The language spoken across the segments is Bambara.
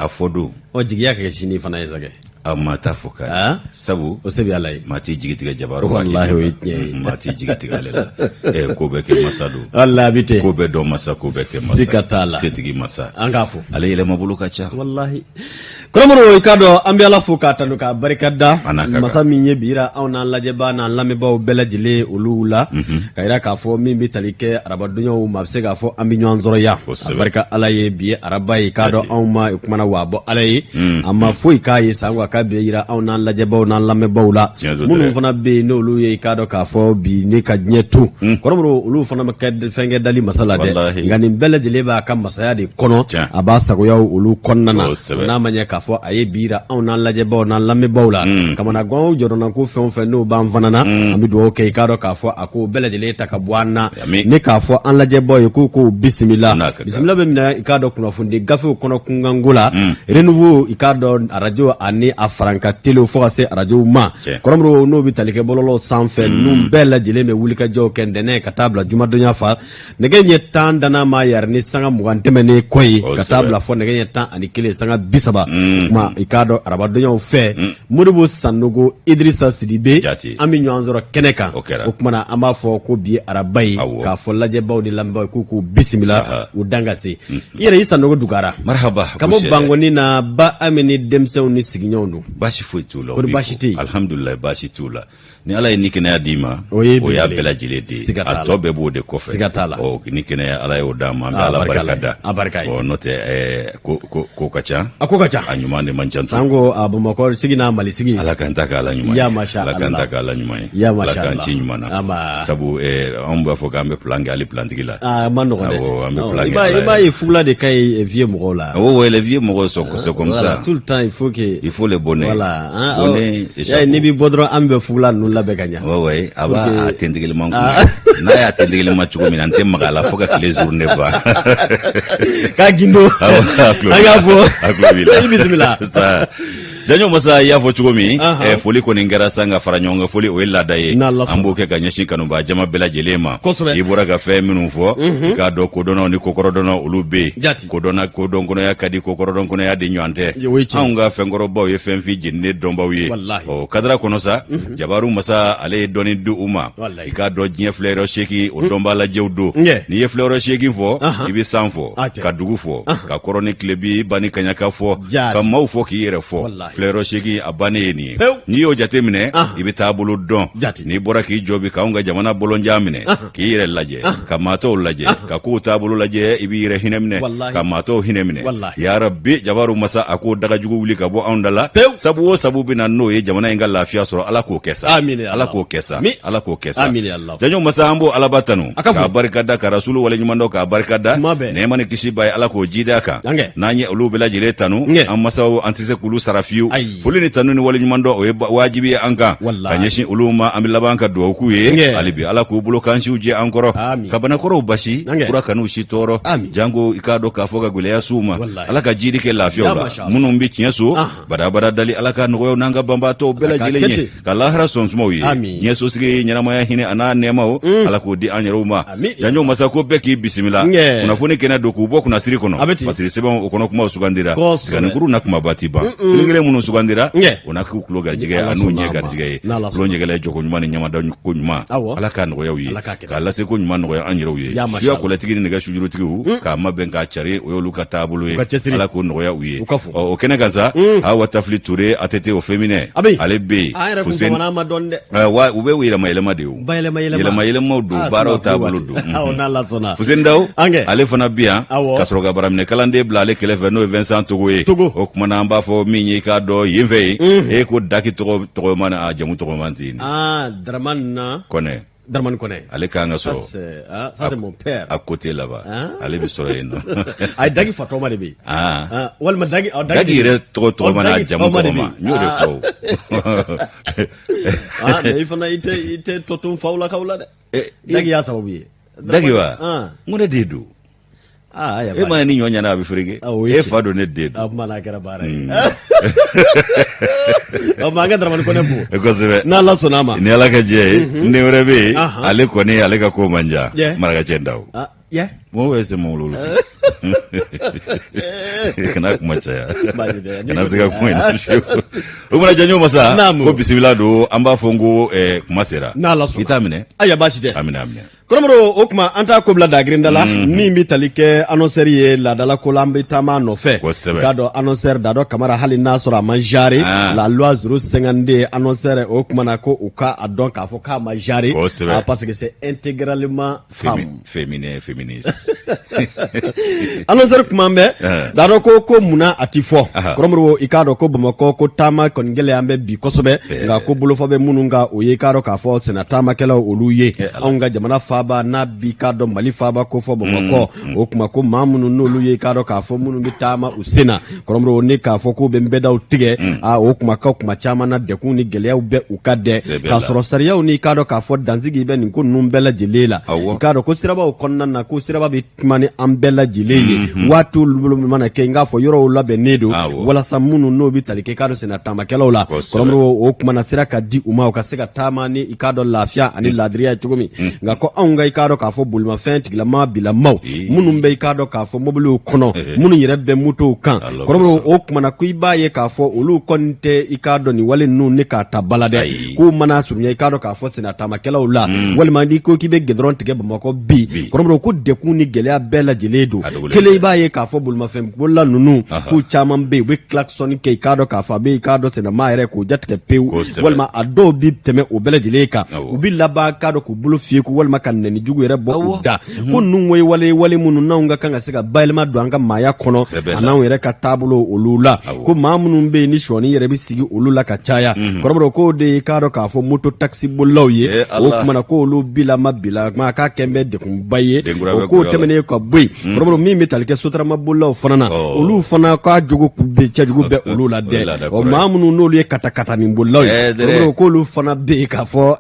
a fodo o jigiya ka sini fana ye sake amma ta foka sabu o sebi ala ye mati jigitiga jabaru wallahi o ye mati jigitiga lela ko be ke masadu Allah bite ko be do masa ko be ke masa sikatala setigi masa an ka fo ale yele mabulu ka ca wallahi Konomoro ikado ambi ala fo ka tanu ka barikada masa min ye bira aw na lajeba na lamebaaw belajile olu la kayira ka fo min bi talike arabadunyo ma se ka fo ambi nyon zoro ya barika ala ye bi araba ikado aw ma kumana wabo ala ye amma fo ikaye sangwa ka be yira aw na lajebaaw na lamebaaw la munu fana be no olu ye ikado ka fo bi ne ka nyetu konomoro olu fana ma ka fenge dali masala de ngani belajile ba ka masaya de kono aba sagoya olu konnana na manya ka fo aye bira on na lajeba na lamme bawla kamana gon jorona ko fen no ban fanana ambi do okay kado ka fo ako belajele ta ka bwana ne ka fo an lajeba e ko bismillah bismillah be mina ikado kuna funde gafe kono kungangula renouveau ikado radio ani afranka tele fo ase radio ma kolomro no bitalike bololo sanfe num belajele me wulika jo kendene katabla juma donya fa nege nyetan dana ma yar ni sanga mugantemene koyi katabla fo nege nyetan ani kele sanga bisaba ma ikado arabadonyo fe murubu sanogo Idrissa Sidibe ami nyanzoro keneka okumana ama fo ko bi arabai ka fo laje bawdi lamba ku bismillah udangase ire isanogo dugara marhaba kamo bangoni na ba amini demsew ni siginyondu bashi fuitulo bashiti alhamdulillah bashi tula ni ala ni kene adima o ya bela jiledi atobe bo de kofe o ni kene ala yo dama ala barakada o note ko kacha anyumane manchanta sango abumako sigina mali sigi ala kantaka ala nyuma ya masha Allah ala kantaka ala nyuma ya masha Allah ala nyuma sabu amba fo kambe plangue ali plantigila mando ko de ambe plangue il va fula de kay vieux mogo là les vieux mogo sont comme ça tout le temps il faut les bonnets voilà bonnet ya ni bi bodro ambe fula nu labe ganya ouais aba atendigile mangu na ya atendigile machugo minante magala foka kile journée ba ka gindo aga fo aklobila bismillah sa janyo masa ya fo chugomi foli ko ningara sanga faranyonga foli o illa daye ambuke ganyashi kanu ba jama bela jelema ibura ga fe minu fo ka do ko dono ni kokoro dono ulube ko dona ko don kono ya kadi kokoro don kono ya de nyante anga fe ngoro bo ye fen fi jinne domba wiye o kadra kono sa jabaru masa ale doni du uma ka do jine flero sheki o domba la jewdo ni ye flero sheki fo ibi sanfo ka dugu fo ka koroni klebi bani kanyaka fo ka mau fo ki yere fo flero sheki abane ni yo jate mine ibi tabulu don ni bora ki jobi ka unga jamana bolon jamine ki yere laje ka mato laje ka ku tabulu laje ibi yere hinemne ka mato hinemne ya rabbi jabaru masa ako daga jugu wuli ka bo andala sabu bina no ye jamana inga lafiya soro ala ko kesa ala ko kesa janyo masa ambo ala batanu ka barkada ka rasulu wala nyumando ka barkada ne mani kisi bay ala ko jida ka nanye ulu bela jile tanu amma saw antise kulu sarafiu fulini tanu ni wala nyumando o wajibi anka kanyeshi uluma amila banka do kuye alibi ala ko bulo kanshi uje ankoro ka bana koro bashi kura kanu shitoro jango ikado ka foga gule ya suma ala ka jidi ke lafiya munu mbi chenso bada dali ala ka ngoyo nanga bamba to bela jile nye ka lahara sonsmo yi nyeso sige nyama ya hine ana nema ala ko di anyaruma janyo masa ko beki bismillah kuna funi kena doku bo kuna siri kono basiri seba okono kuma usugandira kana guru na kuma batiba ngire munu usugandira una ku kuloga jiga anu nye gar jiga lo nye gele joko nyuma nyama da ko nyuma ala ka ngo yawi ka la se ko nyuma ngo ya anyaro yi ya ko latigi ne ga shujuro tigu ka mabenga chare o luka tabulu ala ko ngo ya uye o kena gaza ha watafli ture atete o femine ale be fusen wa ube wira mayelema de mayelema do baro tabulu do fusen daw ale fana biya kasroga baramne kalande blale kele verno Vincent Togoye o kuma na mba fo minyi ka do yinve e ko daki to mana a jamu to manzini Darman Kone. Ale kanga so. Ça c'est mon père. À côté là-bas. Ale bi soro eno. Ay dagi fatoma de bi. Wal ma dagi dagi re to mana jamu ko ma. Nyore fo. Ne fana ite totum faula kaula de. Dagi ya sababu. Dagi wa. Ngone dedu. E ma ni nyonya na bi frige. E fado ne dedu. Mana kera bara. O manga Darman Kone bu. Ko sebe. Na la sonama. Ni ala ka je. Ni urebe. Ale ko ni ale ka ko manja. Maraga chendaw. mo wese mo lulu kana kuma caya kana siga kuma ina shi umana janyo masa ko bismillah do amba fongo kuma sera itamine aya bashi de amina Koromoro okuma anta kobla da grindala ni mi talike annoncer ye la dala kolambe tama no fe kado annoncer dado kamara hali nasora manjari la loi 052 annoncer okuma na ko uka adon ka fo ka manjari parce que c'est intégralement féministe annoncer kuma mbe dado ko muna atifo Koromoro ikado ko bamako ko tama kon gele ambe bi kosobe nga ko bulo fobe mununga o ye kado ka fo sena tama kala oluye onga jamana faba na bi kado mali faba ko fo bamako o kuma ko mamunu nolu ye kado ka fo munu bitama usena Koromro ne ka fo ko be mbeda utige o kuma ka kuma chama na de kuni gele ube ukade ka soro sariya ni kado ka fo danzigi be ni ko numbela jilela kado ko siraba o konna na ko siraba bi mani ambela jileye watu mana ke nga fo yoro labe nedo wala samunu no bi talike kado sena tama kala wala Koromro o kuma na siraka di uma o ka seka tama ni ikado lafia ani ladria chugumi nga ko anga ikado ka fo bulma fenti la ma bila maw munum be ikado ka fo mobulu kono munu yere be muto kan Koromro o kuma na kuibaye ka fo ulu konte ikado ni wale nu ne ka tabalade ko mana sunya ikado ka fo sena tamakela ula wale mandi ko kibe gedron tege bamako bi Koromro ko de kuni gele bela jiledo kele ibaye ka fo bulma fem bolla nunu ku chaman be we klaxon ke ikado ka fa be ikado sena ma yere ko jatke pew wale ma ado bi teme o bela jileka ubi laba kado ku bulu fie ku wale ma kan ni jugu yere bo da ko nun way wale munu naunga kanga sega bailma do anga maya kono anaw yere ka tabulo olula ko mamunu be ni shoni yere bi sigi olula ka chaya Koromro ko de kado ka fo moto taxi bolawye o kuma na ko olu bila mabila ma ka kembe de kun baye o ko temene ko boy Koromro mi metalike sotra mabulaw fanana olu fana ka jugu be chajugu be olula de o mamunu no lu kata ni bolawye Koromro ko olu fana be ka fo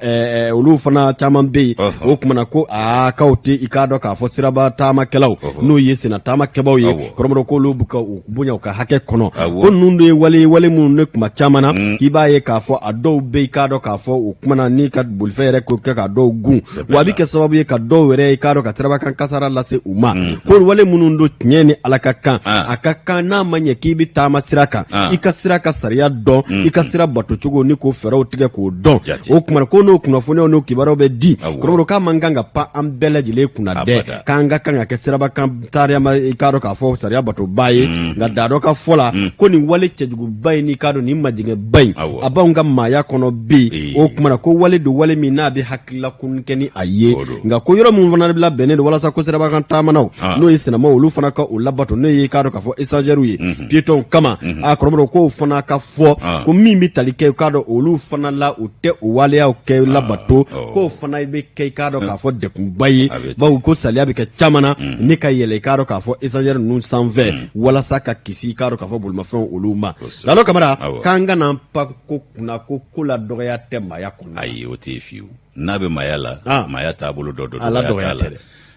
olu fana chaman be o kuma na ko kauti ikado ka fo siraba tama kelaw no yesina tama kebaw ye Koromro ko olu buka bunya ka hake kono ko nundu wale mun ne kuma chamana kibaye ka fo ado be ikado ka fo kuma na ni ka bulfere ko ka do gun wabi ke sababu ye ka do were ikado ka siraba kan kasara lase uma ko wale mun ndo nyeni alaka kan akaka na manye kibi tama siraka ikasiraka sariya do ikasira batu chugo ni ko fero tige ko do o kuma ko no kuna fo no kibaro be di Koromro ka manganga pa ambela jile kuna de kanga ke siraba kan tariya ma ikado ka fo sariya batu baye nga dado ka fola ko ni wale chejugu baye ni kado ni majinge baye abanga maya kono bi o kuma ko wale do wale mi na bi hakila kun keni aye nga ko yoro mun fana bila bene do wala sa ko siraba kan tamanaw no yisina ma olu fana ka ulabato no yi kado ka fo esageru yi pieton kama Koromro ko fana ka fo ko mi talike kado olu fana la ute o wale ya ke labato ko fana be ke kado ka fo de kun baye ba ko salia be ke chamana ni ka yele kado ka fo esageru nun 120 wala sa ka kisi kado ka fo bulma fon oluma lalo kamara kanga na pa ko kuna ko kula doya tema ya kuna ayi o te fiu nabe mayala maya tabulu do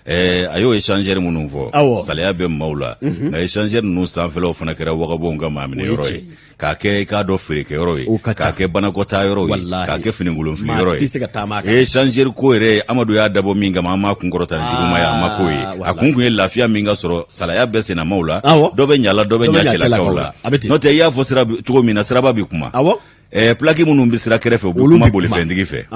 ya ayo échanger munun fo salia be maula na échanger nu sanfelo fana kera wagabo nga mamine yoroy ka ke ka do frike yoroy ka ke bana kota yoroy ka ke finingulun fili yoroy échanger ko ere amadu ya dabo minga mama kungorota njuguma ya makoyi akungu ye lafia minga soro salia be sena maula do be nyala chela kaula no te ya fo sira chugo mina sira babi kuma plaki munu mbisira kerefe obukuma boli fendigi fe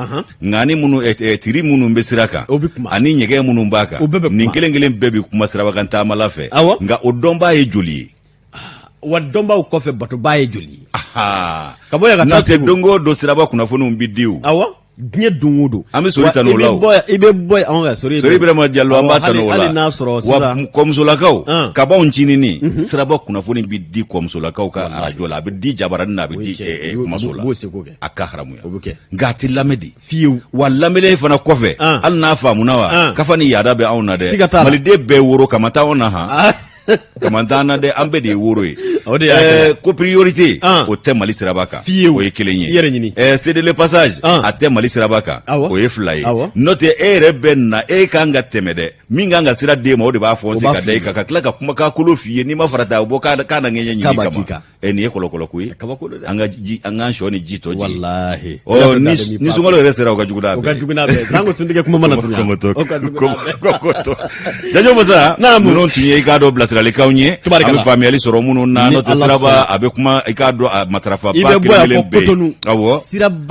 ngani munu tiri munu mbisira ka ani nyege munu mbaka ninkelengele bebi kuma siraba kan ta malafe nga odomba ye joli wadomba ukofe batu baye joli kaboya ka na se dongo do siraba kuna fonu mbidiu Gnye dungudu ami sori tano la ibe boy anga sori Ibrahima Diallo amba tano la wa komsolakau kaba unchinini siraba kuna foni bi di komsolakau ka arajo la bi di jabarani na bi di masola aka haramu ya ngati lamedi fiu wala mele fana kofe al na famu na wa kafani yada be auna de malide be woro kamata ona ha kamantana de ambe de woro ko priorité o te Mali sirabaka o ye kelen ye c'est le passage a te Mali sirabaka o ye fila ye note ere benna e kanga temede minga nga sira de ma o de ba fo se ka dai ka kla ka kuma ka kolo fiye ni ma farata bo ka na ngenya nyini kama ni e kolokolo ku anga shoni jito ji wallahi ni sungolo resera ka juguna be zango sundike kuma mana tunya kokoto janyo moza no tunye ikado blasira le kaunye ami family soro munu na no tsraba abe kuma ikado matrafa ba kelele awo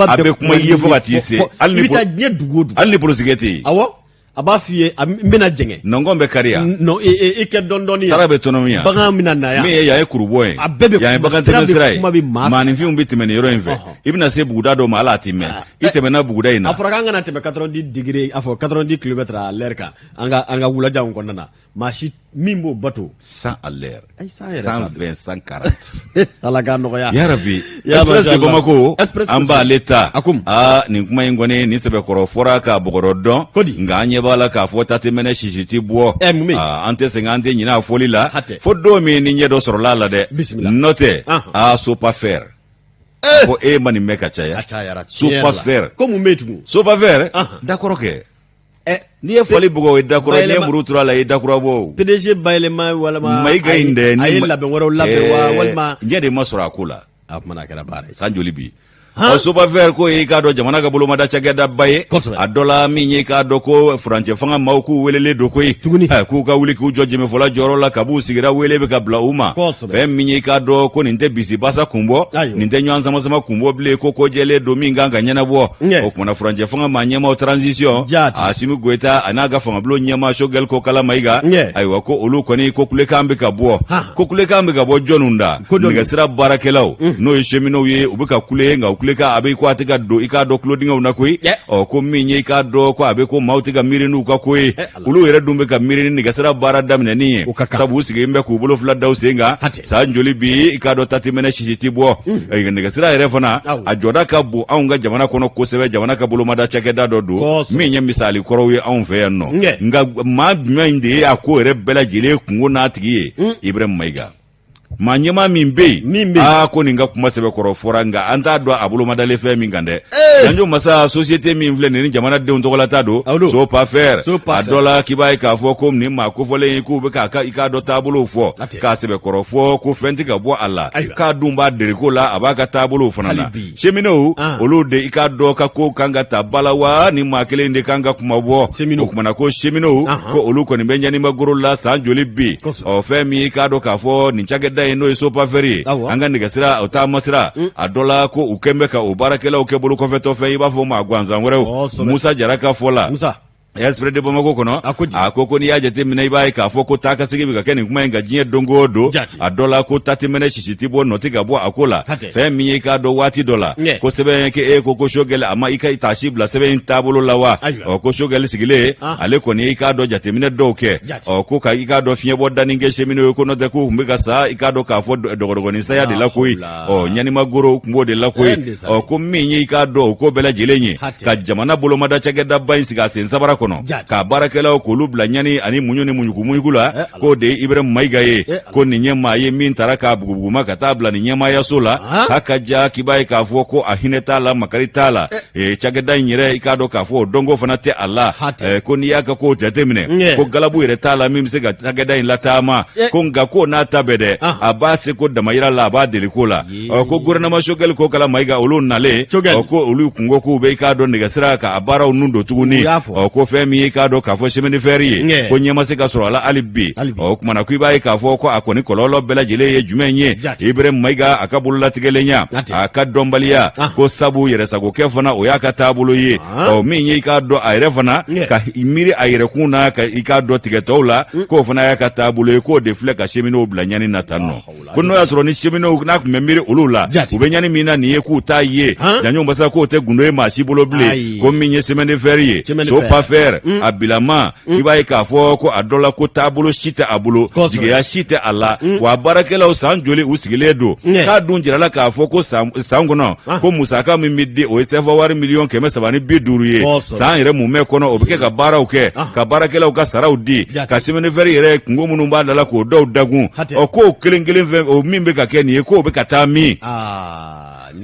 abe kuma yefo batise alni prosigeti awo aba fiye mbena jenge nongombe karia no ike dondoni sarabe autonomia baga minana ya me ya kuruboy ya baga temesrai mani fi umbi timene yoro enve ibna se buguda do mala timme itemena buguda ina afraka na teme 90 degrés afo 90 km à l'heure ka anga wula jaw ko nana machi mimbo bato 100 à l'heure 120 140 alaga no ya ya rabbi express de Bamako amba leta ni kuma ingone ni sebe koro fora ka bogoro don nganye bala ka fota temene shishiti bo ante 50 nyina foli la fodo mi ni nyedo soro la de note so pas faire ko mani meka chaya so pas faire comme metu so pas faire d'accord ok ni e foli bugo d'accord ni muru tura la d'accord bo PDG bailema wala ma mai gainde ni ay labe woro labe wala ma nyede masura kula apmana kera bare sanjoli bi o super ver ko e ka do jamana ga bolo mada chageda baye adola minye ka do ko franche fanga mauku welele do ko ku ka wuli ku joje me fola joro la kabu sigira welebe ka bla uma fe minye ka do ko ninte bisi basa kumbo ninte nyanza masama kumbo ble ko jele do minga nganya bo o kuma franche fanga manya ma transition asimi goeta anaga fanga blo nyama shogel ko kala maiga aywa ko olu ko ni ko kule kambe ka bo jonunda niga sira barakelaw no yeshemino ye ubika kule nga ka abe ko atika do ikado clothing una koi ko minye ikado ko abe ko mautiga mirinu ka koi ulu yere dumbe ka mirini ni gasara bara damne ni sabu sige imbe ku bulo fla daw senga sa njoli bi ikado tatimene shishiti bo ni gasara yere fana ajoda ka bu aunga jamana kono ko sebe jamana ka bulo mada chake da do minye misali korowe aun fe no nga ma minde akore bela jile kungo na tigi Ibrahim Maiga manyema mimbe ko ninga kuma sebe koro foranga anta do abulo madale fe mingande janjo masa société mi mvle ni jamana de ontola tado so pas faire adola kibai ka fo kom ni ma ko fole ku be ka ikado tabulo fo ka sebe koro fo ko fenti ka bo alla ka dumba de ko la abaka tabulo fonana chemino olo de ikado ka ko kanga tabalawa ni ma kele inde kanga kuma bo kuma na ko chemino ko olo ko ni benyani magoro la sanjoli bi o fe mi ikado ka fo ni chageda no so pas feri anga ndigasira utamasira adola ko ukembe ka ubarakela ukebulu ko feto fe iba fo magwanza ngore Musa jaraka fola Esprit de Bamako kono akoko ni yaje temina ibai ka foko taka sigibi ka keni kuma inga jinye dongo do adola ko tatimene shishitibo notiga bo akola fe miye ka do wati dola ko sebe ke ko shogele ama ika itashibla sebe intabulo lawa ko shogele sigile ale ko ni ka do jatemine doke ko ka ika do fiye bo daninge shemino ko no de ko mbiga sa ika do ka fo dogodogo ni saya de la koi nyani magoro kumbo de la koi ko miye ka do ko bela jilenye ka jamana bolo mada chageda bain siga sensabara kono ka barakela ko lubla nyani ani munyoni munyugula ko de Ibrahim Maiga ye ko ni nyema ye min taraka buguma ka tabla ni nyema ya sola haka ja kibai ka fo ko ahineta la makaritala chageda nyire ikado ka fo dongo fanate Allah ko ni yaka ko tetemine ko galabu ire tala mimse ga chageda in latama ko nga ko na tabede abase ko da mayira la ba de kola ko gurna mashogal ko kala Maiga ulun nale ko ulu kungo ko be ikado ndiga siraka abara unundo tuguni ko femi ka do ka fo shemeni feri ko nyema se ka soro ala alibi o kuma na kuiba ka fo ko akoni kololo bela jile ye jumenye Ibrahim Maiga akabulla tigelenya akadombalia ko sabu yere sago kefona o yaka tabulu ye o minye ka do airefona ka imiri aire kuna ka ikado tigetola ko fona yaka tabulu ko defle ka shemeni oblanyani natano kuno ya soro ni shemeni na kumemiri ulula ubenyani mina ni ye ku taye janyo mbasa ko te gundo e mashibulo ble ko minye shemeni feri so pa expert a bilama i b'a ye k'a fɔ ko a dɔ la ko taabolo si tɛ a bolo jigiya si tɛ a la wa baarakɛlaw san joli u sigilen don k'a dun jirala k'a fɔ ko san kɔnɔ ko musaka min bɛ di o ye CFA wari $1,350,000 ye san yɛrɛ mun mɛ kɔnɔ o bɛ kɛ ka baaraw kɛ ka baarakɛlaw ka saraw di ka semaine-fɛri yɛrɛ kungo minnu b'a da la k'o dɔw dagun k'o kelen kelen fɛn o min bɛ ka kɛ nin ye k'o bɛ ka taa min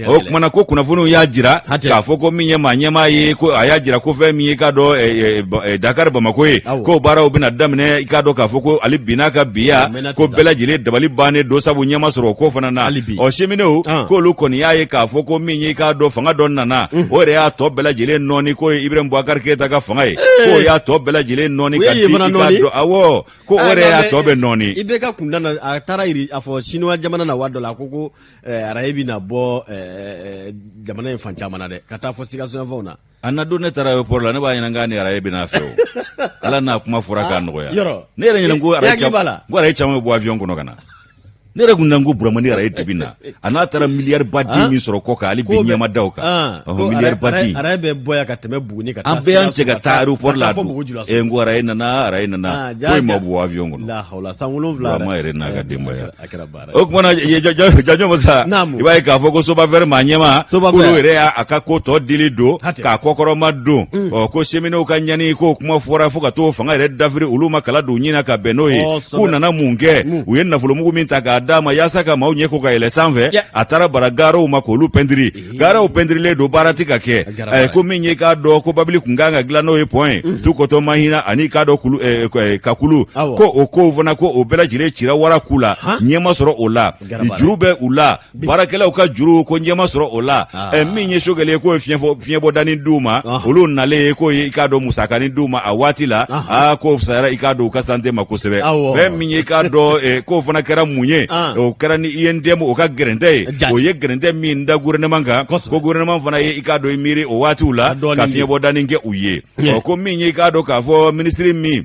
o kumana ko kunnafoniw y'a jira k'a fɔ ko min ye maa ɲɛmaa ye ko a y'a jira ko fɛn min ye k'a dɔn Dakar Bamako ye k'o baaraw bɛna daminɛ i k'a dɔn k'a fɔ ko ale binna ka biya ko bɛɛ lajɛlen dabali bannen don sabu ɲɛma sɔrɔ o ko fana na cheminot k'olu kɔni y'a ye k'a fɔ ko min ye k'a dɔn fanga dɔ nana o yɛrɛ y'a tɔ bɛɛ lajɛlen nɔɔni ko ye Ibrahim Boubacar Keita ka fanga ye k'o y'a tɔ bɛɛ lajɛlen nɔɔni ka di i k'a dɔn awɔ ko o yɛrɛ y'a tɔ bɛɛ nɔɔni i bɛ ka kunda na a taara yiri a fɔ Chinois jamana na waati dɔ la ko araye bɛna bɔ jamana in fan caman na dɛ ka taa fɔ Sikaso yanfanw na a na don ne taara aéroport la ne b'a ɲininka k'a ni araye bɛna fɛ o ala n'a kuma fɔra k'a nɔgɔya ne yɛrɛ ɲininka ko araye caman bɛ bɔ avion kɔnɔ ka na ne yɛrɛ kun ko Buramani araye dibi na a n'a taara miliyari baden min sɔrɔ kɔ kan ale bi ɲɛma daw kan miliyari baden araye bɛ bɔ yan ka tɛmɛ Buguni ka taa an bɛɛ y'an cɛ ka taa aéroport la dun n ko araye nana ko ma bɔ avion kɔnɔ san 7 ma yɛrɛ n'a ka denbaya o kumana Janjo Masa i b'a ye k'a fɔ ko Sobafɛr maa ɲɛma k'olu yɛrɛ y'a ka ko tɔ dili don k'a kɔkɔrɔma don ko cheminotw ka ɲani k'o kuma fɔra fo ka t'o fanga yɛrɛ dafiri olu ma kala don ɲina ka bɛn n'o ye k'u nana mun kɛ u ye nafolomugu min ta k'a d'a ma yaasa ka maaw ɲɛ ko ka yɛlɛ sanfɛ a taara bara gaaraw ma k'olu pɛntiri gaaraw pɛntirilen don baara tɛ ka kɛ ko min ye k'a dɔn ko babili kun kan ka dilan n'o ye point tu kɔtɔ mahina ani k'a dɔn kakulu ko o kow fana ko o bɛɛ lajɛlen cira wara k'u la ɲɛma sɔrɔ o la juru bɛ u la baarakɛlaw ka juru ko ɲɛma sɔrɔ o la min ye sogɛlen ko ye fiɲɛbɔdani d'u ma olu nalen ye ko ye i k'a dɔn musakanin d'u ma a waati la ko fisayara i k'a dɔn u ka santé ma kosɛbɛ fɛn min ye k'a dɔn k'o fana kɛra mun ye o kɛra ni INDM o ka gɛrɛntɛ ye o ye gɛrɛntɛ min da gouvernement kan ko gouvernement fana ye i k'a dɔn i miiri o waatiw la ka fiɲɛbɔdani kɛ u ye ko min ye i k'a dɔn k'a fɔ ministre min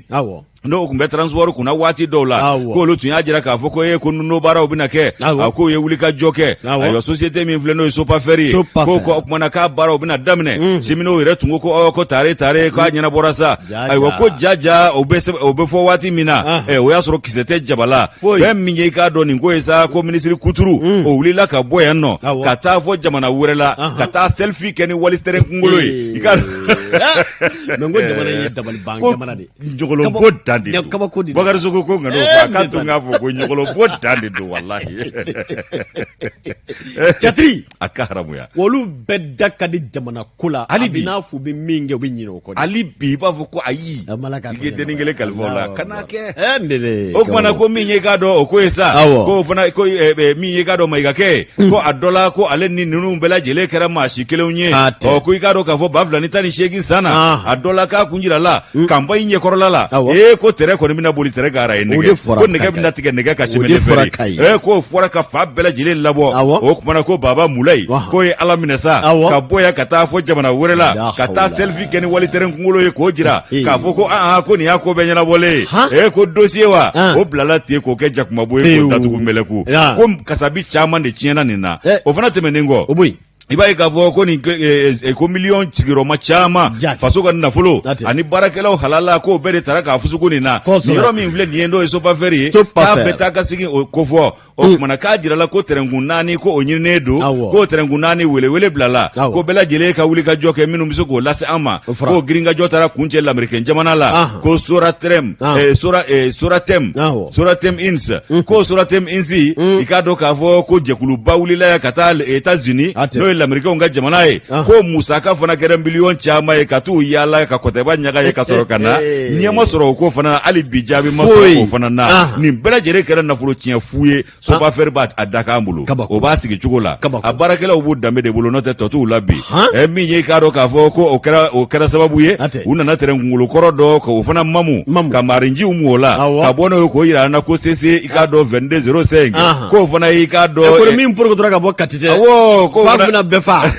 n'o kun bɛ transport kunna waati dɔw la k'olu tun y'a jira k'a fɔ ko ko n'o baaraw bɛna kɛ k'o ye wulikajɔ kɛ ayiwa société min filɛ n'o ye Sopafɛr ye k'o kumana k'a baaraw bɛna daminɛ cheminotw yɛrɛ tun ko ko tare k'a ɲɛnabɔra sa ayiwa ko jaja o bɛ fɔ waati min na o y'a sɔrɔ kisɛ tɛ jabala fɛn min ye i k'a dɔn nin ko ye sa ko ministre Kuturu o wulila ka bɔ yan nɔ ka taa fɔ jamana wɛrɛ la ka taa selfie kɛ ni Walisteren kunkolo ye i ka mais ko jamana ye dabali ban jamana de jogolonko Bakari Soko ko ngano ka to nga fo ko nyogolo bo dande do wallahi Chatri aka haramuya wolu bedda kadi jamana kula abina fu bi minge bi nyino ko ali bi ba fo ko ayi ige deningele kalfola kana ke ndele o fana ko minye ka do o ko esa ko fana ko minye ka do mai ga ke ko adola ko ale ni nunu bela jele kera ma shikele unye o ko ka do ka fo bafla ni tani shegi sana adola ka kunjira la campagne nye korola la ko tere ko mina boli tere gara ye nege ko nege bina tige nege ka semaine-fɛri ko fɔra ka fa bɛɛ lajɛlen labɔ o kumana ko Baba Mulayi ko ye ala minɛ sa ka bɔ yan ka taa fɔ jamana wɛrɛ la ka taa selfie kɛ ni Walisteren kunkolo ye k'o jira k'a fɔ ko ko nin y'a ko bɛɛ ɲɛnabɔlen ko dossier wa o bilala ten k'o kɛ jakumabo ye k'o datugu mɛlɛku ko kasabi caman de tiɲɛna nin na o fana tɛmɛnen kɔ i b'a ye k'a fɔ ko nin ko miliyɔn sigiyɔrɔma caman faso ka nafolo ani baarakɛlaw halala k'o bɛɛ de taara k'a fusuko nin na nin yɔrɔ min filɛ nin ye n'o ye Sopafɛr ye k'a bɛɛ taa ka segin o ko fɔ o kumana k'a jirala ko tɛrɛnkun 4 ko o ɲininen don k'o tɛrɛnkun 4 welewele bilala ko bɛɛ lajɛlen ka wulikajɔ kɛ minnu bɛ se k'o lase an ma k'o girinkajɔ taara kuncɛ lamɛrikɛn jamana la ko Soratem Ins ko Soratem Ins i k'a dɔn k'a fɔ ko jɛkuluba wulila ka taa États-Unis n'o ye lamɛrikɛnw ka jamana ye ko musaka fana kɛra miliyɔn caman ye ka t'u yaala ka kɔtɛba ɲaga ye ka sɔrɔ ka na ɲɛma sɔrɔ o ko fana hali bi jaabi ma sɔrɔ o fana na nin bɛɛ lajɛlen kɛra nafolo tiɲɛ fu ye Sopafɛr b'a da k'an bolo o b'a sigi cogo la a baarakɛlaw b'u danbe de bolo n'o tɛ tɔ t'u la bi min ye k'a dɔn k'a fɔ ko o kɛra sababu ye u nana tɛrɛnkungolo kɔrɔ dɔ k'o fana mamu ka maarinjiw mu o la ka bɔ n'o ye k'o yira an na ko CC i k'a dɔn 2205 k'o fana y'i k'a dɔn min porokotora ka bɔ Kati tɛ awɔ ko fana bɛɛ fa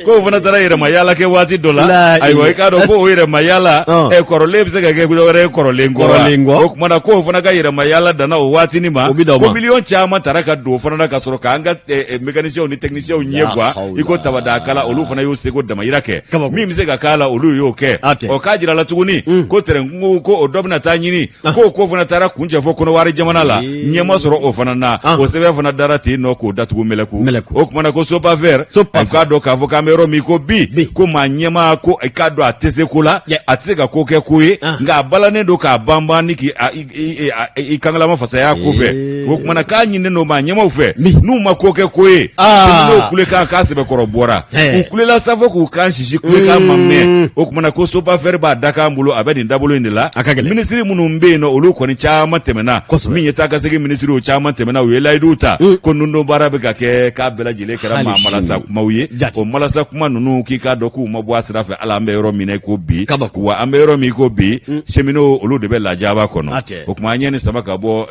ko fana tara yɛrɛ ma yala kɛ waati dɔ la ayiwa i k'a dɔn ko o yɛrɛ ma yala kɔrɔlen bɛ se ka kɛ wɛrɛ kɔrɔlen kɔ o kumana ko o fana ka yɛrɛ ma yala danna o waati ma ko miliyɔn caman tara ka don o fana na ka sɔrɔ k'an ka mécaniciens ni techniciens ɲɛ guwa i ko tabada kala olu fana y'o seko damayira kɛ min bɛ se ka k'a la olu y'o kɛ ɔ k'a jira la tuguni ko tɛrɛn ko o dɔ bɛna taa ɲini ko fana taara kuncɛ fɔ kɔnɔwari jamana la ɲɛma sɔrɔ o fana na o sɛbɛn fana dara ten nɔ k'o datugu mɛlɛku o kumana ko sopa vert a k'a dɔn k'a fɔ k'an bɛ yɔrɔ min ko bi ko maa ɲɛma ko i k'a dɔn a tɛ se ko la a tɛ se ka ko kɛ ko ye nka a balannen don k'a banban ni k'i kangalama fasaya ko fɛ o kumana k'a ɲininen don maa ɲɛmaw fɛ n'u ma ko kɛ ko ye n'o kulekan k'a sɛbɛkɔrɔ bɔra u kulela sa fɔ k'u kan sisi kulekan ma mɛn o kumana ko sopa vert b'a da k'an bolo a bɛ nin dabolo in de la minisiri minnu bɛ yen nɔ olu kɔni caman tɛmɛna min ye taa ka segin minisiri o caman tɛmɛna u ye layidu ta ko nundon baara bɛ ka kɛ k'a bɛɛ lajɛlen kɛra maa malasa kumaw ye o malasa kuma ninnu k'i k'a dɔn k'u ma bɔ a sira fɛ ala an bɛ yɔrɔ min ko bi wa an bɛ yɔrɔ min ko bi cheminot olu de bɛ lajaba kɔnɔ o kuma an ɲɛ ni sama ka bɔ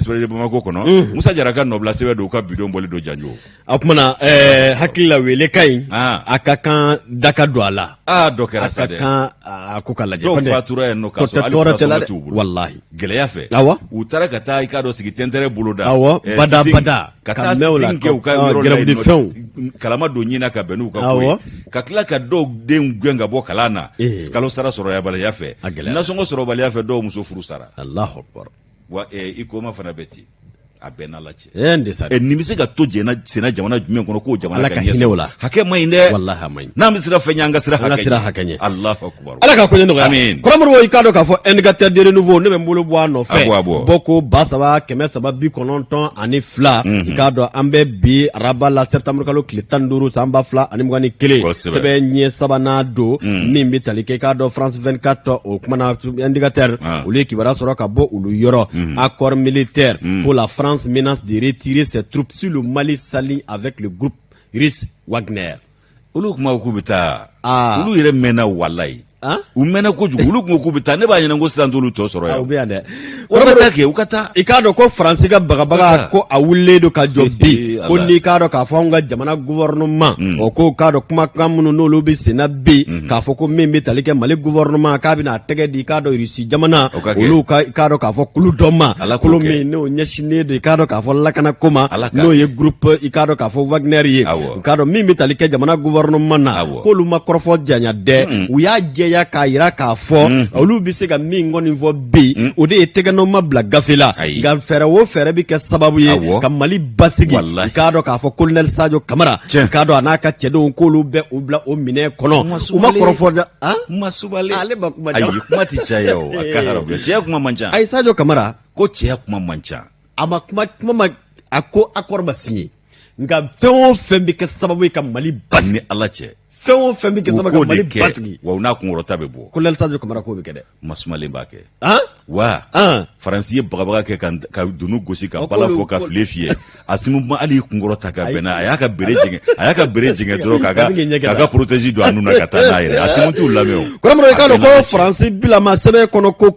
SPDD Bamako kɔnɔ Musa Jara ka nɔbila sɛbɛn don u ka bidon bɔli don janjo o kumana hakili la wele ka ɲi a ka kan daka don a la dɔ kɛra sa dɛ a ko ka lajɛ dɔw fatura yen nɔ k'a sɔrɔ hali furasɔngɔ t'u bolo wallahi gɛlɛya fɛ u taara ka taa i k'a dɔn sigi tɛntɛrɛ bolo da bada ka taa sitin kɛ u ka yɔrɔ la yen kalama don ɲina ka bɛn n'u ka ko ye ka tila ka dɔw den gɛn ka bɔ kalan na kalo sara sɔrɔbaliya fɛ nasɔngɔ sɔrɔbaliya fɛ dɔw muso furu sara Allahu akbar wa i koma fana bɛ ten a bɛɛ n'a la cɛ nin bɛ se ka to senna jamana jumɛn kɔnɔ k'o jamana ka ɲɛ la hakɛ ma ɲi dɛ wallahi ma ɲi n'an bɛ sira fɛn ɲɛ an ka sira hakɛ ɲɛ Allahu akbar ala ka ko ɲɛ nɔgɔya kɔrɔmɔrɔ i k'a dɔn k'a fɔ indicateur de renouveau ne bɛ n bolo bɔ a nɔfɛ bɔ ko 3,392 i k'a dɔn an bɛ bi araba la septembre kalo tile 15 san 2021 sɛbɛn ɲɛ sabanan don min bɛ tali kɛ i k'a dɔn France 24 o kumana indicateur olu ye kibaruya sɔrɔ ka bɔ olu yɔrɔ accord militaire pour la France menace de retirer ses troupes sur le Mali s'allie avec le groupe russe Wagner. Olu kuma k'u bɛ taa olu yɛrɛ mɛnna walayi u mɛnna kojugu olu kuma k'u bɛ taa ne b'a ɲɛna ko sisan t'olu tɔ sɔrɔ yan u bɛ yan dɛ u ka taa kɛ u ka taa i k'a dɔn ko Faransi ka bagabaga ko a wulilen don ka jɔ bi ko n'i k'a dɔn k'a fɔ anw ka jamana gouvernement o ko k'a dɔn kumakan minnu n'olu bɛ senna bi k'a fɔ ko min bɛ tali kɛ Mali gouvernement k'a bɛna tɛgɛ di i k'a dɔn Russie jamana olu i k'a dɔn k'a fɔ kulu dɔ ma kulu min n'o ɲɛsinnen don i k'a dɔn k'a fɔ lakana ko ma n'o ye groupe i k'a dɔn k'a fɔ Wagner ye i k'a dɔn min bɛ tali kɛ jamana gouvernement na k'olu ma kɔrɔfɔ janya dɛ u y'a jɛya k'a yira k'a fɔ olu bɛ se ka min kɔni fɔ bi o de ye tɛgɛnɔma bila gafe la nka fɛɛrɛ o fɛɛrɛ bɛ kɛ sababu ye ka Mali basigi i k'a dɔn k'a fɔ colonel Sadio Kamara i k'a dɔn a n'a ka cɛdenw k'olu bɛ u bila o minɛn kɔnɔ u ma kɔrɔfɔ dɛ ma subale ale ma kuma ayi kuma tɛ caya o a ka haramu cɛya kuma man ca ayi Sadio Kamara ko cɛya kuma man ca a ma kuma ma a ko accord ma signé nka fɛn o fɛn bɛ kɛ sababu ye ka Mali basigi ni Ala cɛ fɛn o fɛn bɛ kɛ sababu ka Mali basigi wa n'a kunkɔrɔta bɛ bɔ colonel Sadio Kamara k'o bɛ kɛ dɛ masumalen b'a kɛ wa Faransi ye bagabaga kɛ ka dunu gosi ka bala fɔ ka file fiyɛ a simu ma hali kunkɔrɔta ka bɛn n'a a y'a ka bere jɛngɛ dɔrɔn k'a ka protège don a nun na ka taa n'a yɛrɛ a simu t'u lamɛn o kɔrɔmɔrɔ i k'a dɔn ko Faransi bilama sɛbɛn kɔnɔ ko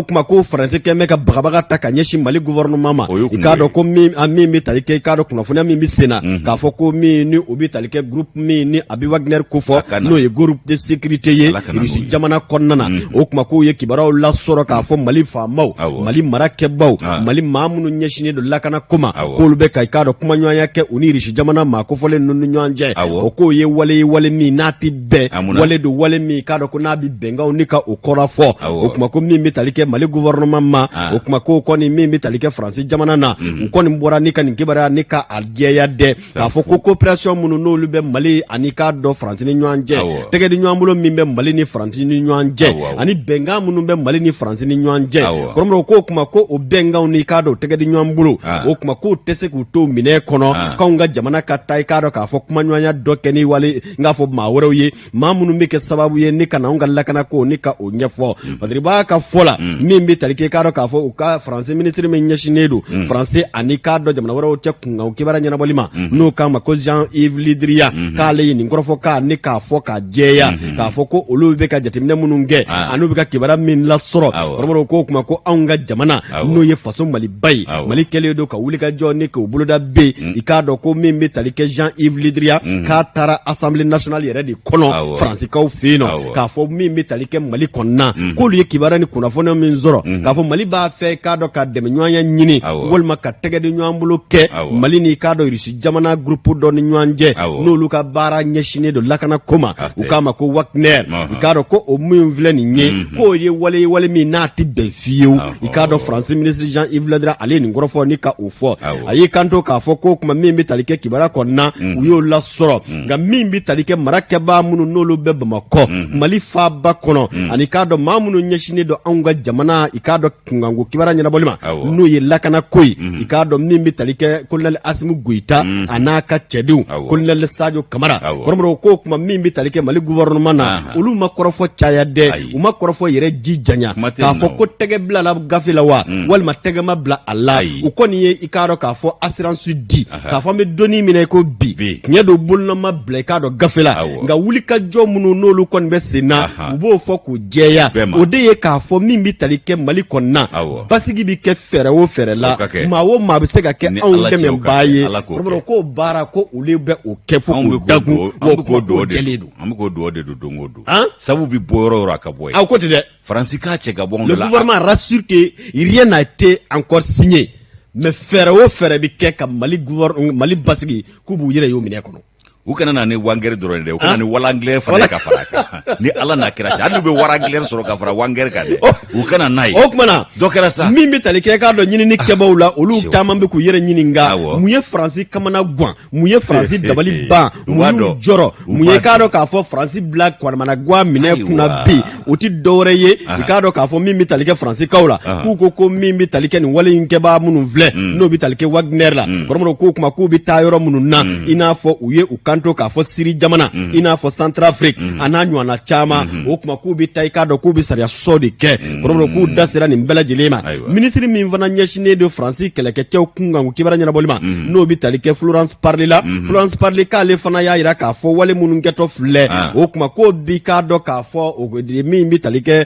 kuma ko Faransi kɛ mɛ ka bagabaga ta ka ɲɛsin Mali gouvernement ma i k'a dɔn ko min bɛ tali kɛ i k'a dɔn kunnafoniya min bɛ sen na k'a fɔ ko min ni o bɛ tali kɛ groupe min ni a bɛ Wagner ko fɔ n'o ye groupe de sécurité ye Russie jamana kɔnɔna na o kuma k'o ye kibaruyaw lasɔrɔ k'a fɔ Mali faamaw Mali marakɛbaw Mali maa minnu ɲɛsinnen don lakana ko ma k'olu bɛ ka i k'a dɔn kumaɲɔgɔnya kɛ u ni Russie jamana maa kofɔlen ninnu ni ɲɔgɔn cɛ o k'o ye wale min n'a tɛ bɛn wale don wale min k'a dɔn ko n'a bɛ bɛnkanw ni ka o kɔrɔ fɔ o kuma ko min bɛ tali kɛ Mali gouvernement ma o kuma ko kɔni min bɛ tali kɛ Faransi jamana na u kɔni bɔra ni ka nin kibaruya ni ka a jɛya dɛ k'a fɔ ko coopération minnu n'olu bɛ Mali ani k'a dɔn Faransi ni ɲɔgɔn cɛ tɛgɛ di ɲɔgɔn bolo min bɛ Mali ni Faransi ni ɲɔgɔn cɛ ani bɛnkan minnu bɛ Mali ni Faransi ni ɲɔgɔn cɛ kɔrɔmɔrɔ k'o kuma ko o bɛnkanw ni k'a dɔn tɛgɛ di ɲɔgɔn bolo o kuma k'o tɛ se k'u to minɛn kɔnɔ k'anw ka jamana ka taa i k'a dɔn k'a fɔ kumaɲɔgɔnya dɔ kɛ ni wale n k'a fɔ maa wɛrɛw ye maa minnu bɛ kɛ sababu ye ni ka na anw ka lakana ko ni ka o ɲɛfɔ parce que i b'a ka fɔ la min bɛ tali kɛ k'a dɔn k'a fɔ u ka Faransi ministre min ɲɛsinnen don Faransi ani k'a dɔn jamana wɛrɛw cɛ kunkan kibaruya ɲɛnabɔli ma n'o k'a ma ko Jean-Yves Le Drian k'ale ye nin kɔrɔfɔ k'a ni k'a fɔ k'a jɛya k'a fɔ ko olu bɛ ka jateminɛ minnu kɛ ani bɛ ka kibaruya min lasɔrɔ kɔrɔmɔrɔw k'o kuma ko anw ka jamana n'o ye faso Maliba ye Mali kɛlen don ka wulikajɔ ni k'o boloda be i k'a dɔn ko min bɛ tali kɛ Jean-Yves Le Drian k'a taara Assemblée nationale yɛrɛ de kɔnɔ Faransikaw fɛ yen nɔ k'a fɔ min bɛ tali kɛ Mali kɔnɔna k'olu ye kibaruya ni kunnafoniya min sɔrɔ k'a fɔ Mali b'a fɛ k'a dɔn ka dɛmɛɲɔgɔnya ɲini walima ka tɛgɛ di ɲɔgɔn bolo kɛ Mali ni k'a dɔn Irisi jamana groupe dɔ ni ɲɔgɔn cɛ n'olu ka baara ɲɛsinnen don lakana ko ma u k'a ma ko Wagner i k'a dɔn ko o min filɛ nin ye k'o ye wale min n'a tɛ bɛn fiyewu i k'a dɔn Faransi ministre Jean-Yves Le Drian ale ye nin kɔrɔfɔ ni ka o fɔ a y'i kanto k'a fɔ ko kuma min bɛ tali kɛ kibaruya kɔnɔna u y'o lasɔrɔ nka min bɛ tali kɛ marakɛbaa minnu n'olu bɛ Bamakɔ Mali faaba kɔnɔ ani k'a dɔn maa minnu ɲɛsinnen don anw ka jamana i k'a dɔn kunkanko kibaruya ɲɛnabɔli ma n'o ye lakana ko ye i k'a dɔn min bɛ tali kɛ Colonel Assimi Goïta a n'a ka cɛdenw Colonel Sadio Kamara kɔrɔmɔrɔ ko kuma min bɛ tali kɛ Mali gouvernement na olu ma kɔrɔfɔ caya dɛ u ma kɔrɔfɔ yɛrɛ ji janya k'a fɔ ko tɛgɛ bila la gafe la wa walima tɛgɛ ma bila a la u kɔni ye i k'a dɔn k'a fɔ assurance di k'a fɔ an bɛ dɔnni minɛ ko bi tiɲɛ don bolonama bila i k'a dɔn gafe la nka wulikajɔ minnu n'olu kɔni bɛ sen na u b'o fɔ k'u jɛya o de ye k'a fɔ min bɛ tali kɛ Mali kɔnɔna basigi bɛ kɛ fɛɛrɛ o fɛɛrɛ la maa o maa bɛ se ka kɛ anw dɛmɛbaa ye kɔrɔbɔrɔ k'o baara ko olu bɛ o kɛ fo k'o dagun k'o jɛlen don an bɛ k'o dugawu de don don o don sabu bɛ bɔ yɔrɔ o yɔrɔ a ka bɔ yen ko ten dɛ Faransi k'a cɛ ka bɔ le gouvernement rassure que rien n'a été encore signé mais fɛɛrɛ o fɛɛrɛ bɛ kɛ ka Mali basigi k'u b'u yɛrɛ y'o minɛ kɔnɔ u kana na ni wangɛrɛ dɔrɔn dɛ u kana ni walangɛrɛ fana ka fara kan ni Ala n'a kɛra cɛ hali n'u bɛ warangɛrɛ sɔrɔ ka fara wangɛrɛ kan dɛ u kana n'a ye o tuma na dɔ kɛra sa min bɛ tali kɛ k'a dɔn ɲinini kɛbaaw la olu caman bɛ k'u yɛrɛ ɲininka mun ye Faransi kamana gan mun ye Faransi dabali ban mun y'u jɔrɔ mun ye k'a dɔn k'a fɔ Faransi bila kwamana gan minɛ kunna bi o ti dɔwɛrɛ ye i k'a dɔn k'a fɔ min bɛ tali kɛ Faransikaw la k'u ko min bɛ tali kɛ nin wale in kɛbaa minnu filɛ n'o bɛ tali kɛ Wagner la kɔrɔmɔrɔ k'o kuma k'u bɛ taa yɔrɔ minnu na i n'a fɔ u ye u kanto k'a fɔ Syrie jamana i n'a fɔ Centrafrique a n'a ɲɔgɔnna caman o kuma k'u bɛ taa i k'a dɔn k'u bɛ sariya sɔ de kɛ kɔrɔmɔrɔ k'u da sera nin bɛɛ lajɛlen ma ministre min fana ɲɛsinnen don Faransi kɛlɛkɛcɛw kunkanko kibaruya ɲɛnabɔli ma n'o bɛ tali kɛ Florence Parly la Florence Parly k'ale fana y'a jira k'a fɔ wale minnu kɛtɔ filɛ o kuma k'o bi k'a dɔn k'a fɔ min bɛ tali kɛ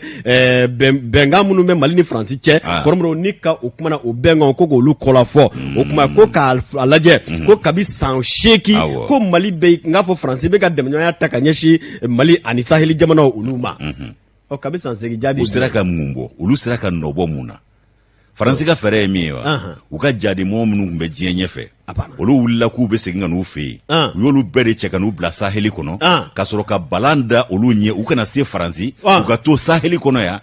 bɛnkan minnu bɛ Mali ni Faransi cɛ kɔrɔmɔrɔ ni ka o kuma na o bɛnkan ko k'olu kɔla fɔ o kuma ko k'a lajɛ ko kabi san 8 ko Mali bɛ n'a fɔ Faransi bɛ ka dɛmɛɲɔgɔnya ta ka ɲɛsin Mali ani Saheli jamanaw olu ma kabi san 8 jaabi u sera ka mun bɔ olu sera ka nɔbɔ mun na Faransi ka fɛɛrɛ ye min ye wa u ka jadimɔgɔ minnu tun bɛ diɲɛ ɲɛfɛ olu wulila k'u bɛ segin ka n'u fɛ yen u y'olu bɛɛ de cɛ ka n'u bila Saheli kɔnɔ ka sɔrɔ ka balan da olu ɲɛ u kana se Faransi u ka to Saheli kɔnɔ yan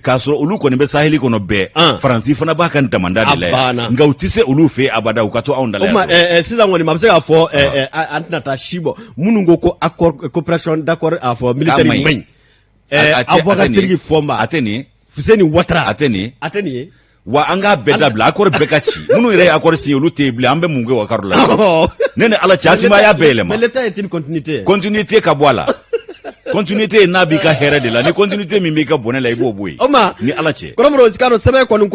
k'a sɔrɔ olu kɔni bɛ Saheli kɔnɔ bɛɛ Faransi fana b'a ka damanda de la yan nka u tɛ se olu fɛ abada u ka to anw da la yan sisan kɔni ma bɛ se k'a fɔ an tɛna taa si bɔ minnu ko ko accord coopération d'accord a fɔ militaire man ɲi Abubakar Sidiki Fɔnba a tɛ nin ye Fuseni Ouattara a tɛ nin ye wa an k'a bɛɛ dabila accord bɛɛ ka ci minnu yɛrɛ ye accord signé olu tɛ yen bilen an bɛ mun kɛ o accord la ne ni Ala cɛ Asimi a y'a bɛɛ yɛlɛma mais l'état est une continuité ka bɔ a la continuité n'a b'i ka hɛrɛ de la ni continuité min b'i ka bɔnɛ la i b'o bɔ yen ni Ala cɛ kɔrɔmɔrɔ sikaro sɛbɛn kɔni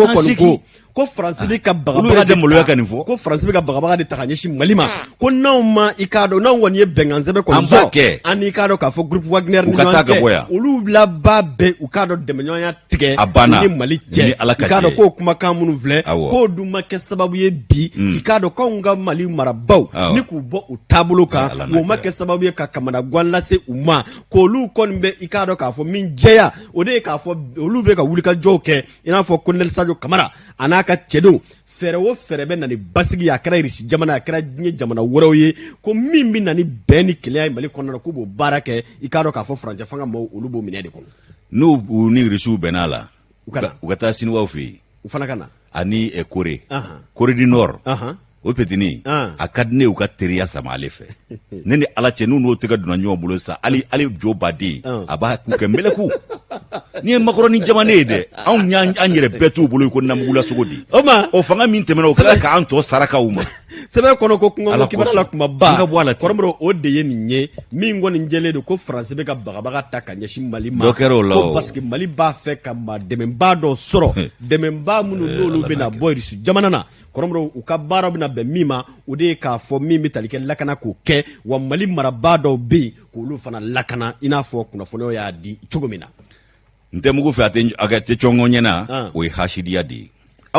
ko Faransi bɛ ka bagabaga de maloya ka nin fɔ ko Faransi bɛ ka bagabaga de ta ka ɲɛsin Mali ma ko n'anw ma i k'a dɔn n'anw kɔni ye bɛnkan sɛbɛn kɔni fɔ an n'i k'a dɔn k'a fɔ groupe Wagner ni ɲɔgɔn cɛ olu bilaba bɛɛ u k'a dɔn dɛmɛɲɔgɔnya tigɛ a banna ni Mali cɛ i k'a dɔn k'o kumakan minnu filɛ k'o dun ma kɛ sababu ye bi i k'a dɔn k'anw ka Mali marabaw ni k'u bɔ u taabolo kan o ma kɛ sababu ye ka kamana gan lase u ma k'olu kɔni bɛ i k'a dɔn k'a fɔ min jɛya o de ye k'a fɔ olu bɛ ka wulikajɔw kɛ i n'a fɔ Colonel Sadio Kamara a n'a ka cɛdenw fɛɛrɛ o fɛɛrɛ bɛ na ni basigi a kɛra Irisi jamana a kɛra diɲɛ jamana wɛrɛw ye ko min bɛ na ni bɛn ni kɛlɛya ye Mali kɔnɔna na k'u b'o baara kɛ i k'a dɔn k'a fɔ furancɛ fanga mɔgɔw olu b'o minɛ de kɔnɔ n'u ni Irisiw bɛn'a la u ka taa Siniwaw fɛ yen u fana ka na ani Corée du Nord o petini a ka di ne y'u ka teriya sama ale fɛ ne ni Ala cɛ n'u n'o tɛgɛ donna ɲɔgɔn bolo sa hali Jo Baden a b'a k'u kɛ meleku ni ye makɔrɔni jamana ye dɛ anw y'an yɛrɛ bɛɛ t'u bolo ko namugula sogo di o fanga min tɛmɛna o kɛra k'an tɔ sarakaw ma sɛbɛn kɔnɔ ko kungo kibaruya la kumaba kɔrɔmɔrɔ o de ye nin ye min kɔni jɛlen don ko Faransi bɛ ka bagabaga ta ka ɲɛsin Mali ma ko parce que Mali b'a fɛ ka maa dɛmɛbaa dɔ sɔrɔ dɛmɛbaa minnu n'olu bɛna bɔ Irisi jamana na kɔrɔmɔrɔ u ka baara bɛna bɛn min ma o de ye k'a fɔ min bɛ tali kɛ lakana k'o kɛ wa Mali marabaa dɔw bɛ yen k'olu fana lakana i n'a fɔ kunnafoniyaw y'a di cogo min na n tɛ mugu fɛ a tɛ cɔngɔn ɲɛna o ye hasidiya de ye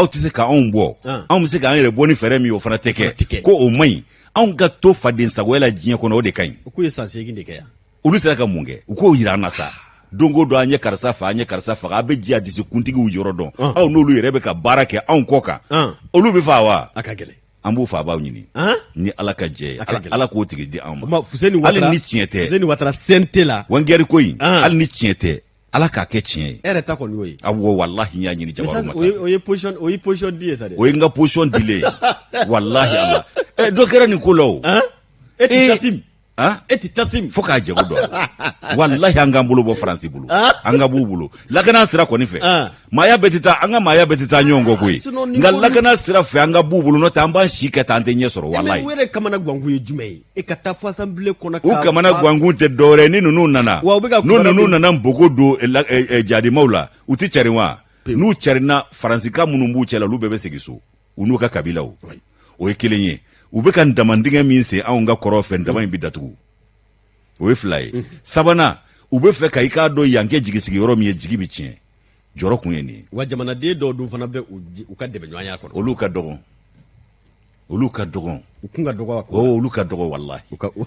aw tɛ se ka anw bɔ anw bɛ se k'an yɛrɛ bɔ ni fɛɛrɛ min o fana tɛ kɛ ko o man ɲi anw ka to faden sagoya la diɲɛ kɔnɔ o de ka ɲi u k'u ye san 8 de kɛ yan olu sera ka mun kɛ u k'o yira an na sa don o don an ye karisa fa an ye karisa faga a bɛ diya disi kuntigiw yɔrɔ dɔn aw n'olu yɛrɛ bɛ ka baara kɛ anw kɔ kan olu bɛ fa wa a ka gɛlɛn an b'u faabaw ɲini ni ala ka jɛ ye ala k'o tigi di an ma hali ni tiɲɛ tɛ Fuseni Watara sente la wangɛri ko in hali ni tiɲɛ tɛ ala k'a kɛ tiɲɛ ye e yɛrɛ ta kɔni y'o ye awɔ walahi n y'a ɲini Jabaro Masa o ye position di ye sa dɛ o ye n ka position dilen walahi ala dɔ kɛra nin ko la o e ti tasim e ti tasim fo k'a jago dɔn walahi an k'an bolo bɔ Faransi bolo an ka b'u bolo lakana sira kɔni fɛ maaya bɛɛ tɛ taa an ka maaya bɛɛ tɛ taa ɲɔgɔn kɔ koyi nka lakana sira fɛ an ka b'u bolo n'o tɛ an b'an si kɛ tan an tɛ ɲɛ sɔrɔ walahi o yɛrɛ kamana guwankun ye jumɛn ye e ka taa fo assemblée kɔnɔ u kamana guwankun tɛ dɔwɛrɛ ni ninnu nana n'u nana npogo don jadimaw la u tɛ carin wa n'u carinna Faransika minnu b'u cɛla olu bɛɛ bɛ segin so u n'u ka kabilaw o ye kelen ye u bɛ ka ndamadigɛ min sen anw ka kɔrɔ fɛ ndama in bɛ datugu o ye 2 ye sabanan u bɛ fɛ ka i k'a dɔn yan kɛ jigisigi yɔrɔ min ye jigi bɛ tiɲɛ jɔrɔ kun ye nin ye wa jamanaden dɔw dun fana bɛ u ka dɛmɛɲɔgɔnya kɔnɔ olu ka dɔgɔn u kun ka dɔgɔ olu ka dɔgɔ walahi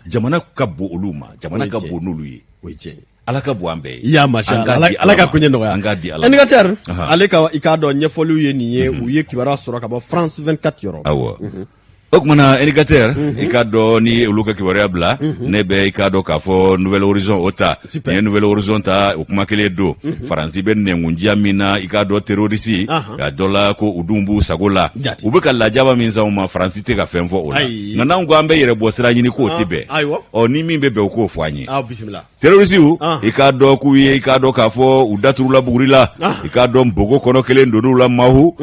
jamana ka bon olu ma jamana ka bon n'olu ye o ye tiɲɛ ala ka bon an bɛɛ ye ya masha ala ka kunye nɔgɔya an ka di ala indicateur ale ka i k'a dɔn ɲɛfɔliw ye nin ye u ye kibaruya sɔrɔ ka bɔ France 24 yɔrɔ awɔ o kumana indicateur i k'a dɔn ni olu ka kibaruya bila ne bɛ i k'a dɔn k'a fɔ Nouvelle Horizon o ta ni ye Nouvelle Horizon ta o kuma kelen don Faransi bɛ nɛnkundiya min na i k'a dɔn terroriste a dɔ la ko u dun b'u sago la u bɛ ka lajaba min s'anw ma Faransi tɛ ka fɛn fɔ o la nka n'anw ko an bɛ yɛrɛ bɔ sira ɲini k'o tɛ bɛn ni min bɛ bɛn o k'o fɔ an ye terroriste i k'a dɔn k'u ye i k'a dɔn k'a fɔ u daturula buguri la i k'a dɔn npogo kɔnɔ kelen donn'u la mahu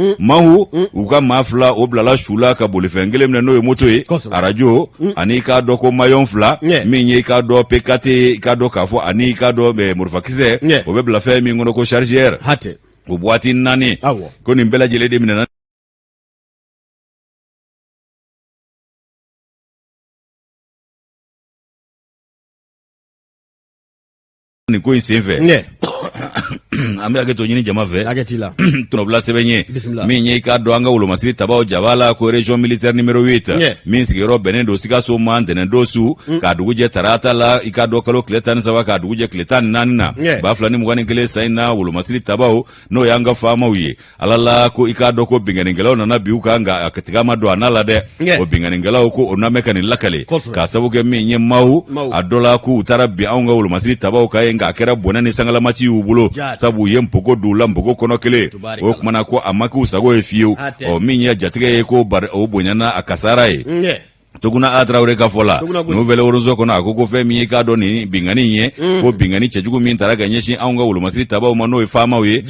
u ka maa 2 o bilala su la ka bolifɛn kelen minɛ n'o ye moto ye arajo ani i k'a dɔn ko maillon 2 min ye i k'a dɔn PKT i k'a dɔn k'a fɔ ani i k'a dɔn murufakisɛ o bɛ bila fɛn min kɔnɔ ko chargeur o boîte 4 ko nin bɛɛ lajɛlen de minɛna nin ko in senfɛ an bɛ hakɛ to ɲini jama fɛ tɔnɔbila sɛbɛn ye min ye i k'a dɔn an ka wolomasiri tabaw jaba la ko région militaire numéro 8 min sigiyɔrɔ bɛnnen don Sikaso ma ntɛnɛndon su k'a dugu jɛ Tarata la i k'a dɔn kalo tile 13 k'a dugu jɛ tile 14 na 2021 san in na wolomasiri tabaw n'o y'an ka faamaw ye ala la ko i k'a dɔn ko binganikɛlaw nana bi u kan nka a tigɛ ma don a n'a la dɛ o binganikɛlaw ko o na mɛ ka nin lakale k'a sabu kɛ min ye mawu a dɔ la k'u taara bi anw ka wolomasiri tabaw ka ye nka a kɛra bɔnɛ ni sangalamati y'u bolo sabu u ye npogo don u la npogo kɔnɔ kelen o kumana ko a ma k'u sago ye fiyewu min ye jatigɛ ye ko o bonyana a kasara ye Tuguna A Traoré ka fɔ la Nouvelle Horizon kɔnɔ a ko fɛn min ye k'a dɔn nin bingani ye ko bingani cɛjugu min taara ka ɲɛsin anw ka wolomasiri tabaw ma n'o ye faamaw ye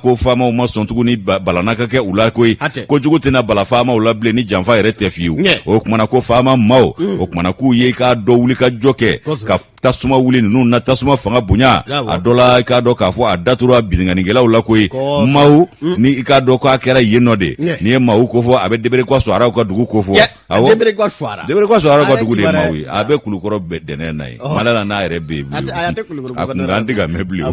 ko faamaw ma sɔn tuguni balana ka kɛ u la koyi ko jugu tɛna bala faamaw la bilen ni janfa yɛrɛ tɛ fiyewu o kumana ko faama maaw o kumana k'u ye k'a dɔ wuli ka jɔ kɛ ka tasuma wuli ninnu na tasuma fanga bonya a dɔ la i k'a dɔn k'a fɔ a datura binganikɛlaw la koyi maaw ni i k'a dɔn k'a kɛra yen nɔ de ni ye maaw ko fɔ a bɛ debere kwa suwaraw ka dugu ko fɔ Debere kwa suwaraw ka dugu de ye maaw ye a bɛ Kulukɔrɔ dɛnɛ na ye Mala la n'a yɛrɛ bɛ yen a kun kan tɛ ka mɛn bilen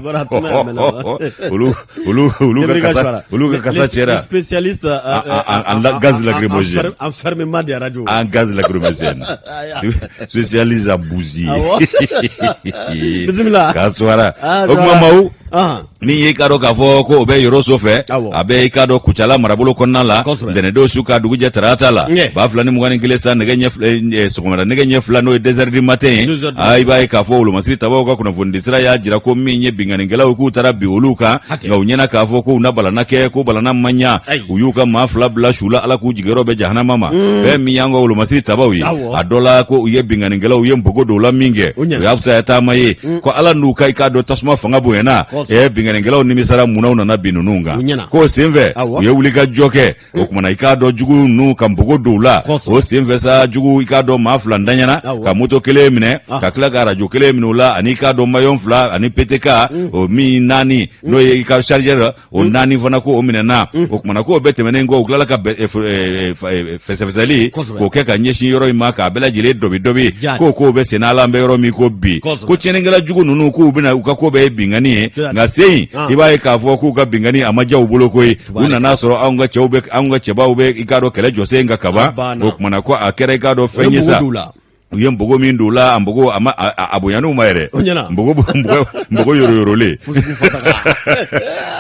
olu ka kasa cɛra spécialiste en gaz lacrymogène en gaz lacrymogène spécialiste en bougie ka suwara o kuma maaw min ye i k'a dɔn k'a fɔ ko o bɛ yɔrɔ so fɛ a bɛ i k'a dɔn Kucala marabolo kɔnɔna la ntɛnɛndon su ka dugu jɛ Tarata la 2021 san sɔgɔmada nɛgɛ ɲɛ 2 n'o ye 2h du matin ye i b'a ye k'a fɔ wolomasiri tabaw ka kunnafonidi sira y'a jira ko min ye binganikɛlaw k'u taara bi olu kan nka u ɲɛna k'a fɔ ko u na balana kɛ ko balana man ɲa u y'u ka maa 2 bila su la ala k'u jigiyɔrɔ bɛ jahanama ma fɛn min y'an ka wolomasiri tabaw ye a dɔ la ko u ye binganikɛlaw u ye npogo don la min kɛ o y'a fisaya taama ye ko ala n'u ka i k'a dɔn tasuma fanga bonyana binganikɛlaw nimisara munnaw nana bin ninnu kan k'o senfɛ u ye wuli ka jɔ kɛ o kumana i k'a dɔn jugu ninnu ka npogo don u la o senfɛ sa jugu i k'a dɔn maa 2 ntanyana ka moto kelen minɛ ka tila ka arajo kelen minɛ u la ani i k'a dɔn maillon 2 ani PTK o min 4 n'o ye i ka chargeur o 4 fana ko o minɛna o kumana k'o bɛɛ tɛmɛnen kɔ u tilala ka fɛsɛfɛsɛli k'o kɛ ka ɲɛsin yɔrɔ in ma k'a bɛɛ lajɛlen dɔbi k'o bɛ senna ala an bɛ yɔrɔ min ko bi ko tiɲɛnikɛla jugu ninnu k'u bɛna u ka ko bɛɛ ye bingani ye nka seyin i b'a ye k'a fɔ k'u ka bingani a ma diya u bolo koyi u nana sɔrɔ anw ka cɛbaw bɛ i k'a dɔn kɛlɛ jɔsen ka kaban o kumana ko a kɛra i k'a dɔn fɛn ye sa u ye npogo min don la a npogo a bonyaniw ma yɛrɛ npogo yoroyorolen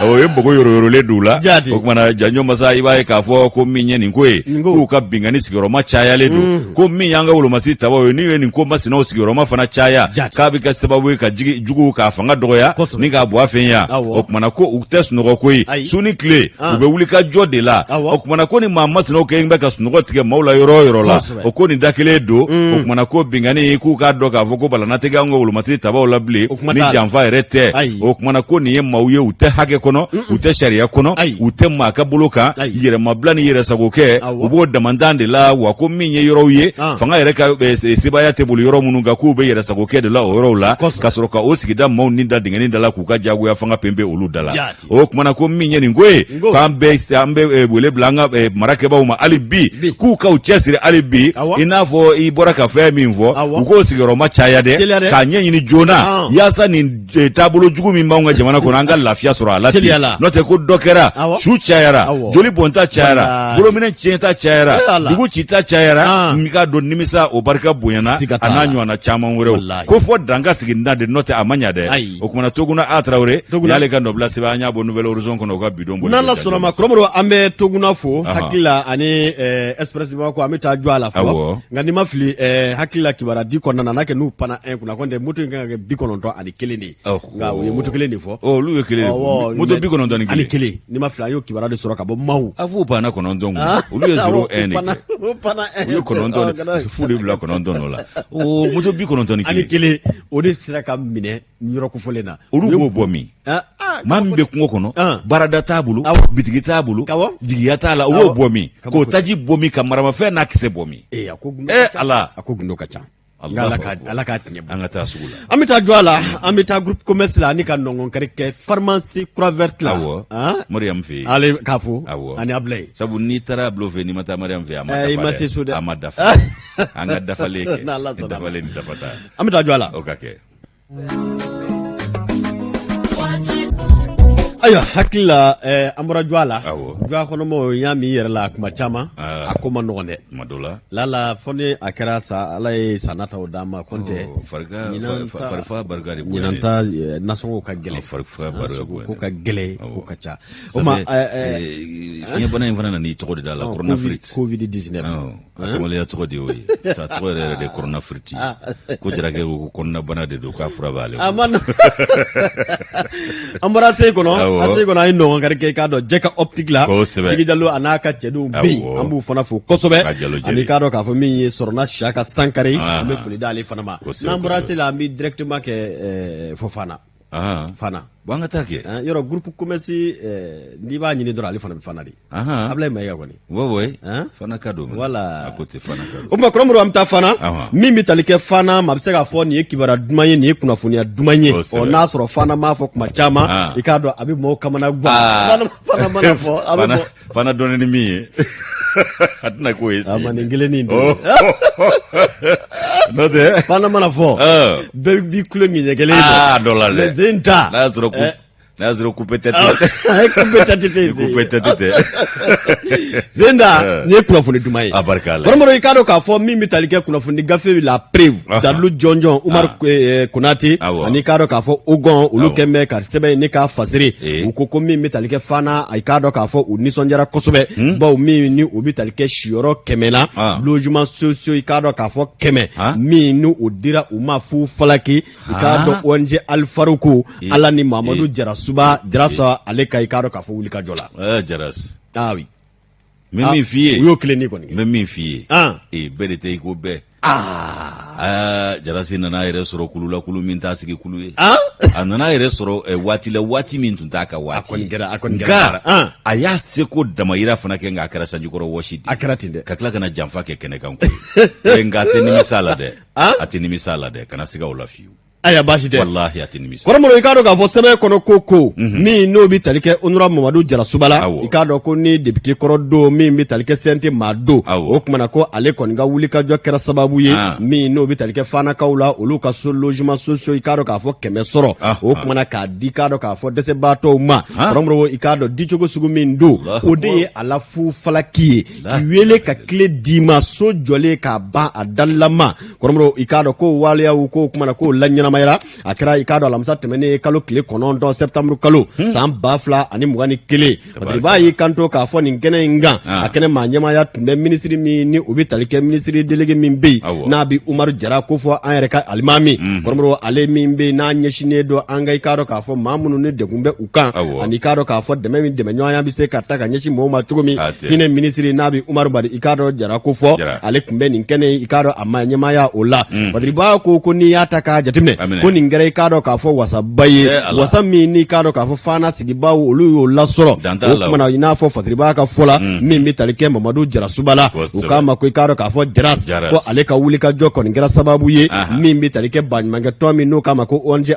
o ye npogo yoroyorolen don la o kumana janjo masa i b'a ye k'a fɔ ko min ye nin ko ye k'u ka bingani sigiyɔrɔma cayalen don ko min y'an ka wolomasi tabaw ye n'u ye nin ko masinaw sigiyɔrɔma fana caya k'a bɛ kɛ sababu ye ka jugu k'a fanga dɔgɔya ni k'a bɔ a fɛn ya o kumana ko u tɛ sunɔgɔ ko ye su ni tile u bɛ wuli ka jɔ de la o kumana ko ni maa masinaw kɛ bɛ ka sunɔgɔ tigɛ maaw la yɔrɔ o yɔrɔ la o ko nin da kelen don o kumana ko bingani k'u k'a dɔn k'a fɔ ko balana tɛ an ka wolomasi tabaw la bilen ni janfa yɛrɛ tɛ o kumana ko nin ye maaw ye u tɛ hakɛ kɔnɔ u tɛ sariya kɔnɔ u tɛ maa ka bolo kan yɛrɛmabila ni yɛrɛsago kɛ u b'o damandan de la wa ko min ye yɔrɔw ye fanga yɛrɛ ka sebaya tɛ bolo yɔrɔ minnu kan k'u bɛ yɛrɛsago kɛ de la o yɔrɔw la ka sɔrɔ ka o sigida maaw ni da dingɛni da la k'u ka jagoya fanga pembe olu da la o kumana ko min ye nin ko ye k'an bɛ wele bila an ka marakɛbaw ma hali bi k'u ka u cɛsiri hali bi i n'a fɔ i bɔra ka fɛn min fɔ u k'o sigiyɔrɔma caya dɛ k'a ɲɛɲini joona yaasa nin taabolo jugu min b'anw ka jamana kɔnɔ an ka lafiya sɔrɔ a la ten n'o tɛ ko dɔ kɛra su cayara joli bɔnta cayara bolominɛ tiɲɛta cayara dugu cita cayara i k'a dɔn nimisa o barika bonyana a n'a ɲɔgɔnna caman wɛrɛw ko fɔ danga siginda de n'o tɛ a ma ɲa dɛ o kumana Toguna A Tarawele y'ale ka nɔbila sɛbɛn an y'a bɔ Nouvelle Horizon kɔnɔ o ka bidon boli n'Ala sɔnna ma Kɔrɔmɔrɔ an bɛ Toguna fo hakili la ani Express ko an bɛ taa jɔ a la fɔlɔ nka n'i ma fili hakili la kibaruya di kɔnɔna na n'a kɛ n'u panna 1 kunna kɔntɛ moto in kan ka kɛ 91 de ye nka u ye moto kelen de fɔ olu ye kelen de fɔ moto 91 ani kelen n'i ma fili an y'o kibaruya de sɔrɔ ka bɔ Mawu a f'u panna 9 olu ye 01 de kɛ u ye 9 fu de bila 9 la o moto 91 ani kelen o de sera ka minɛ yɔrɔ kofɔlen na olu b'o bɔ min maa min bɛ kungo kɔnɔ baarada t'a bolo bitigi t'a bolo jigiya t'a la o y'o bɔ min k'o taji bɔ min ka maramafɛn n'a kisɛ bɔ min Ala a ko gundo ka ca Ala k'a tiɲɛ an ka taa sugu la an bɛ taa jɔ a la an bɛ taa groupe commerce la ani ka nɔngɔnkari kɛ pharmacie Croix Verte la Mariam fɛ yen ale k'a fɔ ani Ablaye sabu n'i taara Ablo fɛ n'i ma taa Mariam fɛ i ma se so dɛ a ma dafa an ka dafalen kɛ dafalen ni dafa ta an bɛ taa jɔ a la o ka kɛ ayiwa hakili la an bɔra jɔ a la jɔ a kɔnɔmɔgɔw y'a min yɛrɛ la kuma caman a ko ma nɔgɔn dɛ tuma dɔ la lala fɔ ni a kɛra sa Ala ye san nataw d'an ma kɔntɛ farifa barika de ɲinan ta nasɔngɔw ka gɛlɛn farifa barika ko ka gɛlɛn ko ka ca o ma fiɲɛ bana in fana nana i tɔgɔ de da la coronavirus Covid-19 a kamaleya tɔgɔ de y'o ye ta tɔgɔ yɛrɛ de coronavirus ko jarakɛ ko kɔnɔna bana de don k'a fura b'ale an bɔra se kɔnɔ a se kɔnɔ an ye nɔngɔnkari kɛ k'a dɔn Jɛka optique la Jigi Jalo a n'a ka cɛdenw bɛ yen an b'u fana fo kosɛbɛ ani k'a dɔn k'a fɔ min ye Sɔrɔna Siyaka Sankare an bɛ foli d'ale fana ma n'an bɔra se la an bɛ directement kɛ Fofana Fana bon an ka taa kɛ yɔrɔ groupe commerce n'i b'a ɲini dɔrɔn ale fana bɛ Fana de Ablaye Mayiga kɔni Fana ka don voilà a ko tɛ Fana ka don o tuma Kɔrɔmɔrɔ an bɛ taa Fana min bɛ tali kɛ Fana ma a bɛ se k'a fɔ nin ye kibaruya duman ye nin ye kunnafoniya duman ye n'a sɔrɔ Fana m'a fɔ kuma caman i k'a dɔn a bɛ mɔgɔw kamana gan Fana mana fɔ a bɛ Fana dɔnnen ni min ye a tɛna k'o ye a ma nin kelen don n'o tɛ Fana mana fɔ bɛɛ b'i kulo ŋɛɲɛ kelen dɔ la dɛ zen ta n'a sɔrɔ coupe tête tɛ Zenda nin ye kunnafoni duman ye a barika la Kɔrɔmɔrɔ i k'a dɔn k'a fɔ min bɛ tali kɛ kunnafoni gafe la preuve Dalilu jɔnjɔn Umaru Konate ani k'a dɔn k'a fɔ Ogon olu kɛn bɛ ka sɛbɛn ne ka fasiri u ko min bɛ tali kɛ Fana i k'a dɔn k'a fɔ u nisɔndiyara kosɛbɛ bawo min ni u bɛ tali kɛ siyɔrɔ 100 na logement sociaux i k'a dɔn k'a fɔ 100 min ni o dira u ma fu falaki i k'a dɔn ONG Alifaruku Ala ni Mamadu Jarasuba Jarasa ale ka i k'a dɔn k'a fɔ wuli ka jɔ la Jaras oui n bɛ min f'i ye u y'o kelen ni kɔni n bɛ min f'i ye bɛɛ de tɛ i ko bɛɛ Jarasi nana yɛrɛ sɔrɔ kulu la kulu min t'a sigi kulu ye a nana yɛrɛ sɔrɔ waati la waati min tun t'a ka waati nka a y'a seko damayira fana kɛ nka a kɛra sanjikɔrɔ wɔsi de a kɛra ten dɛ ka tila kana janfa kɛ kɛnɛkan ko ye nka a tɛ nimisa la dɛ a tɛ nimisa la dɛ kana siga o la fiyewu aya baasi tɛ wallahi a tɛ nimisa kɔrɔmɔrɔ i k'a dɔn k'a fɔ sɛbɛn kɔnɔ ko min n'o bi tali kɛ Honorable Mamadu Jarasuba la i k'a dɔn ko ni député kɔrɔ don min bi tali kɛ CNT maa don o kumana ko ale kɔni ka wulikajɔ kɛra sababu ye min n'o bi tali kɛ fanakaw la olu ka so logement sociaux i k'a dɔn k'a fɔ 100 sɔrɔ o kumana k'a di k'a dɔn k'a fɔ dɛsɛbaatɔw ma kɔrɔmɔrɔ i k'a dɔn dicogo sugu min don o de ye a la fu falaki ye k'i wele ka tile d'i ma so jɔlen k'a ban a dalilama kɔrɔmɔrɔ i k'a dɔn ko waleyaw ko kumana ko la ɲɛnamayara a kɛra i k'a dɔn alamisa tɛmɛnen kalo tile 9 septembre kalo san 2021 i b'a y'i kanto k'a fɔ nin kɛnɛ in kan a kɛnɛ maa ɲɛmaya tun bɛ minisiri min ni o bɛ tali kɛ minisiri délégué min bɛ yen n'a bɛ Umaru Jara ko fɔ an yɛrɛ ka alimami kɔrɔmɔrɔ ale min bɛ yen n'a ɲɛsinnen don an ka i k'a dɔn k'a fɔ maa minnu ni degun bɛ u kan ani k'a dɔn k'a fɔ dɛmɛ min dɛmɛɲɔgɔnya bɛ se ka ta ka ɲɛsin mɔgɔw ma cogo min hinɛ minisiri n'a bɛ Umaru Bari i k'a dɔn Jara ko fɔ ale tun bɛ nin kɛnɛ i k'a dɔn a ma ɲɛmaya o la Badiriba ko n'i y'a ta k'a jateminɛ ko nin kɛra i k'a dɔn k'a fɔ wasaba ye wasa min n'i k'a dɔn k'a fɔ fana sigibaw olu y'o lasɔrɔ o kumana i n'a fɔ Badiriba ka fɔ la min bɛ tali kɛ Mamadu Jarasuba la u k'a ma ko i k'a dɔn k'a fɔ Jaras ko ale ka wulikajɔ kɔni kɛra sababu ye min bɛ tali kɛ baɲumankɛtɔn min n'o k'a ma ko ONG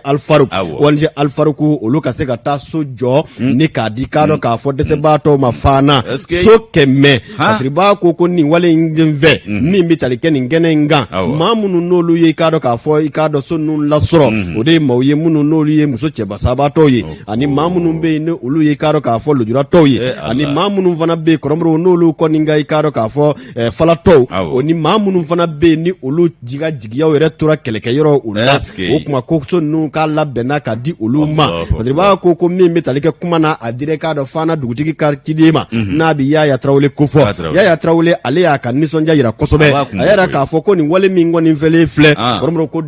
Alfaruku olu ka se ka taa so jɔ ni k'a di k'a dɔn k'a fɔ dɛsɛbaatɔw ma fana so 100 Badiriba ko nin wale in fɛ min bɛ tali kɛ nin kɛnɛ in kan maa minnu n'olu ye i k'a dɔn k'a fɔ i k'a dɔn so ninnu lasɔrɔ o de ye maaw ye minnu n'olu ye muso cɛbasabaatɔw ye ani maa minnu bɛ yen ni olu ye i k'a dɔn k'a fɔ lujuratɔw ye ani maa minnu fana bɛ yen kɔrɔmɔrɔw n'olu kɔni ka i k'a dɔn k'a fɔ falatɔw o ni maa minnu fana bɛ yen ni olu jigiyaw yɛrɛ tora kɛlɛkɛyɔrɔ o la o kuma ko so ninnu k'a labɛnna ka di olu ma Badiriba ko min bɛ tali kɛ kuma na a dire k'a dɔn fana dugutigi ka ciden ma n'a bɛ Yaya Tarawele ko fɔ Yaya Tarawele ale y'a ka nisɔndiya jira kosɛbɛ a yɛrɛ k'a fɔ ko nin wale min kɔni fɛlen filɛ kɔrɔmɔrɔ ko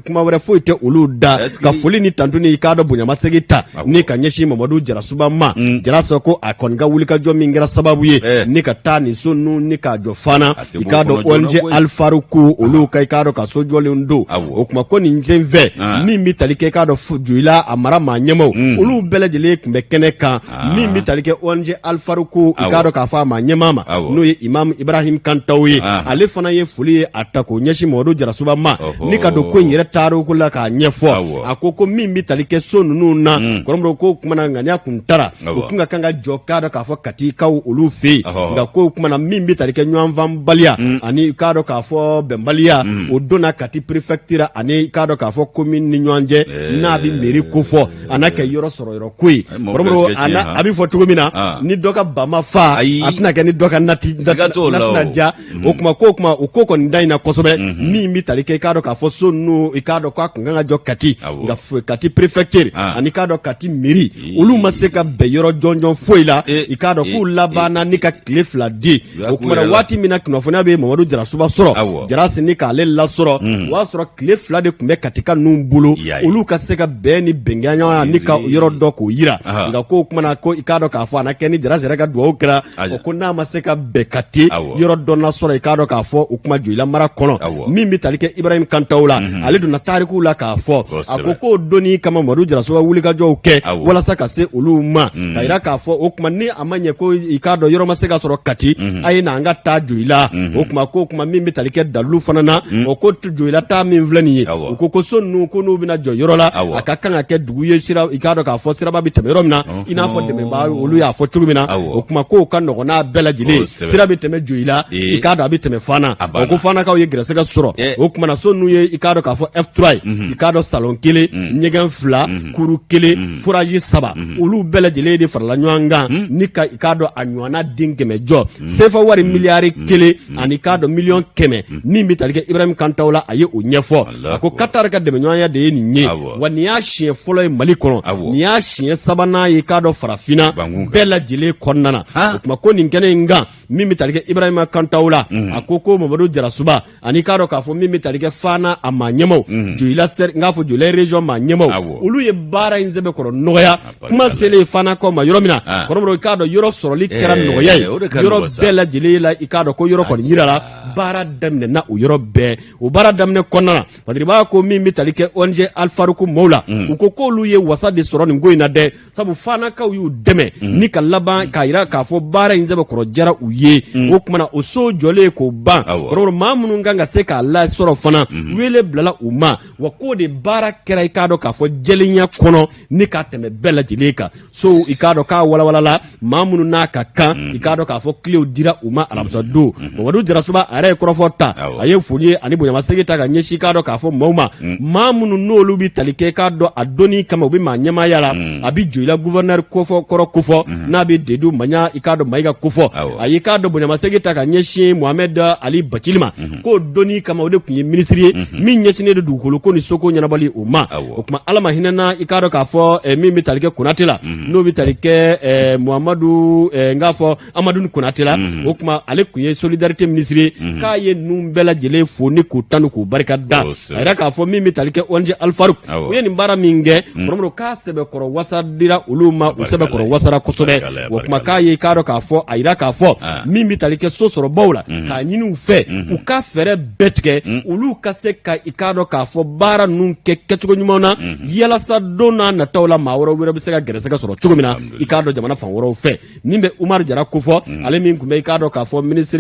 kuma wɛrɛ foyi tɛ olu da ka foli ni tantuni i k'a dɔn bonyamasegin ta ni ka ɲɛsin Mamadu Jarasuba ma Jara sɔ ko a kɔni ka wulikajɔ min kɛra sababu ye ni ka taa nin so ninnu ni k'a jɔ fana i k'a dɔn ONG Alfaruku olu ka i k'a dɔn ka so jɔlen don o kuma ko nin fɛn fɛ min bɛ tali kɛ i k'a dɔn Joyila a mara maa ɲɛmaw olu bɛɛ lajɛlen tun bɛ kɛnɛ kan min bɛ tali kɛ ONG Alfaruku i k'a dɔn k'a fɔ a maa ɲɛmaa ma n'o ye Imam Ibrahim Kantaw ye ale fana ye foli ye a ta k'o ɲɛsin Mamadu Jarasuba ma ni ka don ko in yɛrɛ taar'o la k'a ɲɛfɔ a ko min bɛ tali kɛ so ninnu na kɔrɔmɔrɔ ko kumana ŋaniya kun tara o tun ka kan ka jɔ k'a dɔn k'a fɔ katikaw olu fɛ yen nka ko kumana min bɛ tali kɛ ɲɔgɔnfanbaliya ani k'a dɔn k'a fɔ bɛnbaliya o donna Kati préfecture ani k'a dɔn k'a fɔ commune ni ɲɔgɔn cɛ n'a bɛ mairie ko fɔ a n'a kɛ yɔrɔ sɔrɔ yɔrɔ ko ye kɔrɔmɔrɔ a bɛ fɔ cogo min na ni dɔ ka ba ma fa a tɛna kɛ ni dɔ ka nati tɛna ja o kuma o ko kɔni da in na kosɛbɛ min bɛ tali kɛ i k'a dɔn k'a fɔ so ninnu i k'a dɔn k'a kun kan ka jɔ Kati nka Kati préfecture ani k'a dɔn Kati mairie olu ma se ka bɛn yɔrɔ jɔnjɔn foyi la i k'a dɔn k'u labanna ni ka tile 2 di o kuma waati min na kunnafoniya bɛ Mamadu Jarasuba sɔrɔ Jara si ni k'ale lasɔrɔ o y'a sɔrɔ tile 2 de tun bɛ katika ninnu bolo olu ka se ka bɛn ni bɛnkɛɲɔgɔnya ni ka yɔrɔ dɔ k'o yira nka ko kumana ko i k'a dɔn k'a fɔ a na kɛ ni Jara yɛrɛ ka dugawu kɛra o ko n'a ma se ka bɛn Kati yɔrɔ dɔ lasɔrɔ i k'a dɔn k'a fɔ o kuma Joyila mara kɔnɔ min bɛ tali kɛ Ibrahim Kantaw la ale donna tarikuw la k'a fɔ a ko k'o donni kama Mamadu Jarasuba wulikajɔw kɛ walasa ka se olu ma ka yira k'a fɔ o kuma ni a ma ɲɛ ko i k'a dɔn yɔrɔ ma se ka sɔrɔ Kati a ye na an ka taa Joyila o kuma min bɛ tali kɛ dalilu fana na o ko Joyila taa min filɛ nin ye u ko so ninnu ko n'u bɛna jɔ yɔrɔ la a ka kan ka kɛ dugu ye sira i k'a dɔn k'a fɔ siraba bɛ tɛmɛ yɔrɔ min na i n'a fɔ dɛmɛbaa olu y'a fɔ cogo min na o kuma k'o ka nɔgɔn n'a bɛɛ lajɛlen sira bɛ tɛmɛ Joyila i k'a dɔn a bɛ tɛmɛ Fana o ko Fanakaw ye gɛrɛsɛgɛ sɔrɔ o kuma na so ninnu ye i k'a dɔn k'a fɔ F3 ye i k'a dɔn salon 1 ɲɛgɛn 2 kuru 1 fourage 3 olu bɛɛ lajɛlen de farala ɲɔgɔn kan ni ka i k'a dɔn a ɲɔgɔnna den 100 jɔ sefa wari miliyari 1 ani k'a dɔn miliyɔn 100 min bɛ tali kɛ Ibrahim Kantaw la a ye o ɲɛfɔ a ko Qatar ka dɛmɛɲɔgɔnya de ye nin ye wa nin y'a siɲɛ fɔlɔ ye Mali kɔnɔ nin y'a siɲɛ sabanan ye k'a dɔn farafinna bɛɛ lajɛlen kɔnɔna na o tuma ko nin kɛnɛ in kan min bɛ tali kɛ Ibrahim Kantaw la a ko Mamadu Jarasuba ani k'a dɔn k'a fɔ min bɛ tali kɛ Fana a maa ɲɛmaw Joyila n k'a fɔ Joyila région maa ɲɛmaw olu ye baara in sɛbɛn kɔrɔ nɔgɔya kuma selen Fanakaw ma yɔrɔ min na kɔrɔmɔrɔ i k'a dɔn yɔrɔ sɔrɔli kɛra nɔgɔya ye yɔrɔ bɛɛ lajɛlen la i k'a dɔn ko yɔrɔ kɔni yirala baara daminɛna o yɔrɔ bɛɛ o baara daminɛ kɔnɔna na Badiriba ko min bɛ tali kɛ ONG Alfaruku mɔɔw la u ko k'olu ye wasa de sɔrɔ nin ko in na dɛ sabu Fanakaw y'u dɛmɛ ni ka laban k'a yira k'a fɔ baara in sɛbɛn kɔrɔ jara u ye o kumana o so jɔlen k'o ban kɔrɔmɔrɔ maa minnu kan ka se k'a lasɔrɔ fana wele bilala u ma wa ko de baara kɛra i k'a dɔn k'a fɔ jɛlenya kɔnɔ ni ka tɛmɛ bɛɛ lajɛlen kan so i k'a dɔn k'a walawalala maa minnu n'a ka kan i k'a dɔn k'a fɔ kilew dira u ma alamisa don Mamadu Jarasuba a yɛrɛ ye kɔrɔfɔ ta a ye foli ye ani bonyamasegin ta ka ɲɛsin k'a dɔn k'a fɔ maaw ma maa minnu n'olu bi tali kɛ k'a dɔn a donni kama u bi maa ɲɛmaaya la a bi jɔ i la gouverneur kɔfɔ kɔrɔ kofɔ n'a bi dedu maɲa i k'a dɔn Mayiga kofɔ a ye k'a dɔn bonyamasegin ta ka ɲɛsin Mohamed Ali Bacili ma k'o donni kama o de tun ye ministre ye min ɲɛsinnen de dugukolo ko ni soko ɲɛnabali o ma o tuma Ala ma hinɛna i k'a dɔn k'a fɔ min bi tali kɛ Konate la n'o bi tali kɛ Muhamadu n k'a fɔ Amadu Konate la o tuma ale tun ye solidarité ministre ye k'a ye ninnu bɛɛ lajɛlen fo ni k'u tanu k'u barika da a yɛrɛ k'a fɔ min bi tali kɛ ONG Alfaruk u ye nin baara min kɛ kɔrɔmɔrɔ k'a sɛbɛkɔrɔ wasa dira olu ma u sɛbɛkɔrɔ wasara kosɛbɛ o tuma k'a ye k'a dɔn k'a fɔ a yira k'a fɔ min bi tali kɛ so sɔrɔ baw la k'a ɲini u fɛ u ka fɛɛrɛ bɛɛ tigɛ olu ka se ka i k'a dɔn k'a fɔ baara ninnu kɛ kɛcogo ɲuman na yalasa don n'a nataw la maa wɛrɛ bɛ se ka gɛrɛsɛgɛ sɔrɔ cogo min na i k'a dɔn jamana fan wɛrɛw fɛ min bɛ Umaru Jara kofɔ ale min tun bɛ i k'a dɔn k'a fɔ ministre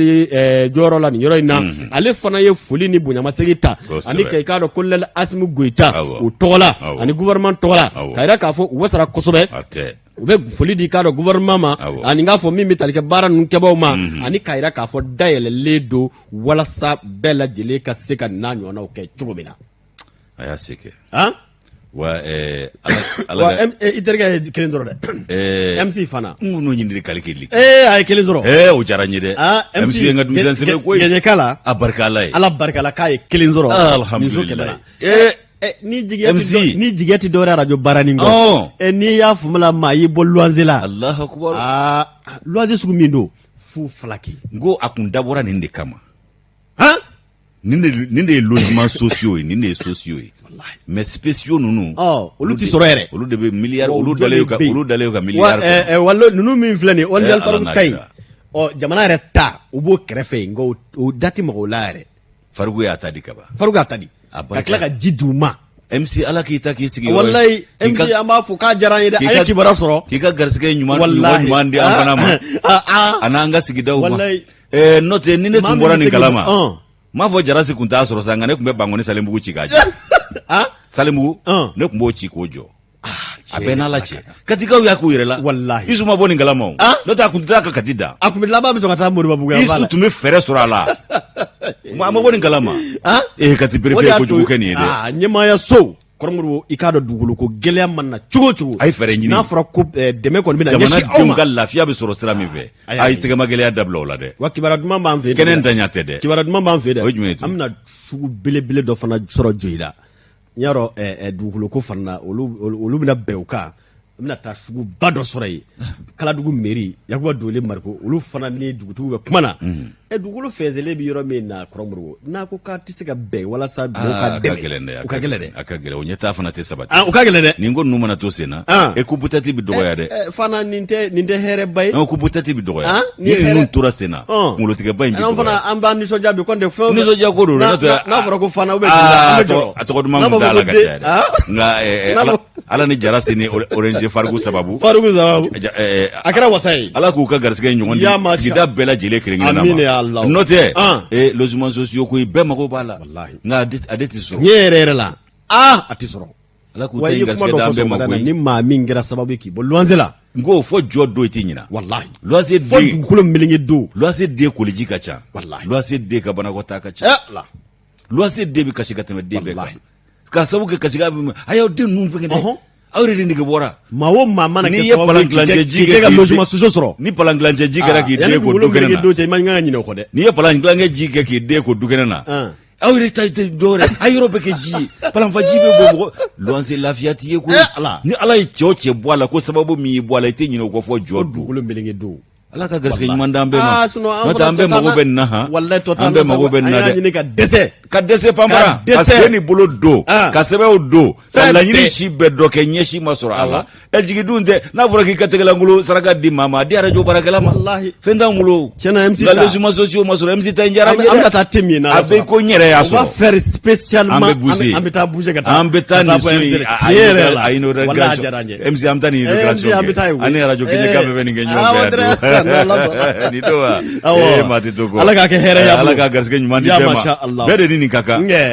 jɔyɔrɔ la nin yɔrɔ in na ale fana ye foli ni bonyamasegin ta ani ka i k'a dɔn Kolonɛli Asimu Goyita o tɔgɔ la ani gouvernement tɔgɔ la k'a yira k'a fɔ u wasara kosɛbɛ u bɛ foli di k'a dɔn gouvernement ma ani k'a fɔ min bɛ tali kɛ baara ninnu kɛbaaw ma ani k'a yira k'a fɔ dayɛlɛlen don walasa bɛɛ lajɛlen ka se ka n'a ɲɔgɔnnaw kɛ cogo min na a y'a se kɛ wa i terikɛ ye kelen dɔrɔn dɛ MC fana n n'o ɲinili kali keli a ye kelen dɔrɔn o diyara n ye dɛ MC ye n ka denmisɛn sɛbɛn koyi gɛɲɛk'a la a barika Ala ye Ala barika la k'a ye kelen dɔrɔn alhamdulilayi ni jigiya ti dɔwɛrɛ radio baaranin kɔ n'i y'a faamuya maa y'i bɔ luwanze la Allahu akbar luwanze sugu min don fu falaki n ko a kun dabɔra nin de kama nin de ye logement sociaux ye nin de ye sociaux ye mais spéciaux ninnu olu ti sɔrɔ yɛrɛ olu de bɛ miliyari olu dalen ka miliyari kɔnɔ wala ninnu min filɛ nin ye ONG Alfaruk ta in jamana yɛrɛ ta u b'o kɛrɛfɛ nka o dati mɔgɔw la yɛrɛ Farigu y'a ta di ka ban Farigu y'a ta di ka tila ka ji d'u ma MC Ala k'i ta k'i sigi wallahi MC an b'a fɔ k'a diyara an ye dɛ an ye kibaruya sɔrɔ k'i ka garisɛgɛ ɲuman di an fana ma a n'an ka sigidaw ma n'o tɛ ni ne tun bɔra nin kalama m'a fɔ Jarasi kun t'a sɔrɔ sa nka ne tun bɛ Bangoni Salembugu ci k'a jɔ Salembugu ne tun b'o ci k'o jɔ a bɛɛ n'Ala cɛ katikaw y'a k'u yɛrɛ la wallahi Isu ma bɔ nin kalama n'o tɛ a kun tɛ taa ka kati da a kun bɛ laban bɛ sɔn ka taa Moribabugu yan Isu tun bɛ fɛɛrɛ sɔrɔ a la a ma bɔ nin kalama kati berefe ye kojugu kɛ nin ye dɛ ɲɛmaaya so kɔrɔmuru i k'a dɔn dugukolo ko gɛlɛya mana cogo cogo a ye fɛɛrɛ ɲini n'a fɔra ko dɛmɛ kɔni bɛ na ɲɛsin aw ma jamanadenw ka lafiya bɛ sɔrɔ sira min fɛ a ye tɛgɛma gɛlɛya dabila o la dɛ wa kibaruya duman b'an fɛ kɛnɛ ntanya tɛ dɛ kibaruya duman b'an fɛ dɛ o ye jumɛn ye an bɛna sugu belebele dɔ fana sɔrɔ joyi la n y'a dɔn dugukolo ko fana olu bɛna bɛn o kan an bɛna taa suguba dɔ sɔrɔ yen Kaladugu mairie Yakuba Dole Mariko olu fana ni dugutigiw bɛ kuma na dugukolo fɛnsɛnlen bɛ yɔrɔ min na kɔrɔmuru n'a ko k'a tɛ se ka bɛn walasa mɔgɔw ka dɛmɛ u ka gɛlɛn dɛ a ka gɛlɛn o ɲɛtaa fana tɛ sabati u ka gɛlɛn dɛ nin ko ninnu mana to sen na ko butati bɛ dɔgɔya dɛ fana nin tɛ hɛrɛba ye ko butati bɛ dɔgɔya ni ninnu tora sen na kungolotigɛba in bɛ dɔgɔya fana an b'an nisɔndiya bi kɔni fɛn nisɔndiya ko don n'a fɔra ko fana a tɔgɔ duman kun t'a la ka caya dɛ nka Ala ni Jara sen ni ONG Farigu sababu a kɛra wasa ye Ala k'u ka garisɛgɛ ɲɔgɔn di sigida bɛɛ lajɛlen kelen-kelenna ma n'o tɛ logements sociaux ko bɛɛ mago b'a la nka a de tɛ sɔrɔ ɲɛ yɛrɛ yɛrɛ la a tɛ sɔrɔ Ala k'u ta in garisɛgɛ d'an bɛɛ mago ye ni maa min kɛra sababu ye k'i bɔ luwanze la n ko fɔ jɔ don i tɛ ɲina wallahi luwanze den fɔ dugukolo melenge don luwanze den koliji ka ca wallahi luwanze den ka banakɔtaa ka ca luwanze den bɛ kasi ka tɛmɛ den bɛɛ kan ka sababu kɛ kasi ka a y'aw den ninnu fɛngɛ dɛ aw yɛrɛ de nege bɔra maa o maa mana kɛ sababu k'i kɛ ka logement sociaux sɔrɔ ni palan dilancɛ ji kɛra k'i den ko du kɛnɛ na i ma kan ka ɲinɛ o kɔ dɛ n'i ye palan dilancɛ ji kɛ k'i den ko du kɛnɛ na aw yɛrɛ ta tɛ dɔwɛrɛ a yɔrɔ bɛ kɛ ji ye palanfa ji bɛ bɔ mɔgɔ luwanze lafiya t'i ye koyi ni Ala ye cɛ o cɛ bɔ a la ko sababu min y'i bɔ a la i tɛ ɲinɛ o kɔ fɔ jɔ dugukolo melenge don Ala ka garisɛgɛ ɲuman d'an bɛɛ ma n'o tɛ an bɛɛ mago bɛ nin na an bɛɛ mago bɛ nin na dɛ ka dɛsɛ panpara ka sen ni bolo don ka sɛbɛnw don ka laɲini si bɛɛ dɔ kɛ ɲɛsi ma sɔrɔ a la jigidun tɛ n'a fɔra k'i ka tɛgɛlankolon saraka di maa ma a di radio baarakɛla ma fɛn t'an bolo nka logements sociaux ma sɔrɔ MC ta in diyara n ye dɛ an bɛ taa thème min na a bɛ ko n yɛrɛ y'a sɔrɔ on va faire spécialement an bɛ taa bouger ka taa an bɛ taa nin so in a inauguration MC an bɛ taa nin inauguration kɛ an ni radio Kɛɲɛka bɛɛ bɛ nin kɛ ɲɔgɔn fɛ ni don wa maa tɛ to ko Ala k'a kɛ hɛrɛ ye Ala k'a garisɛgɛ ɲuman di bɛɛ ma bɛɛ de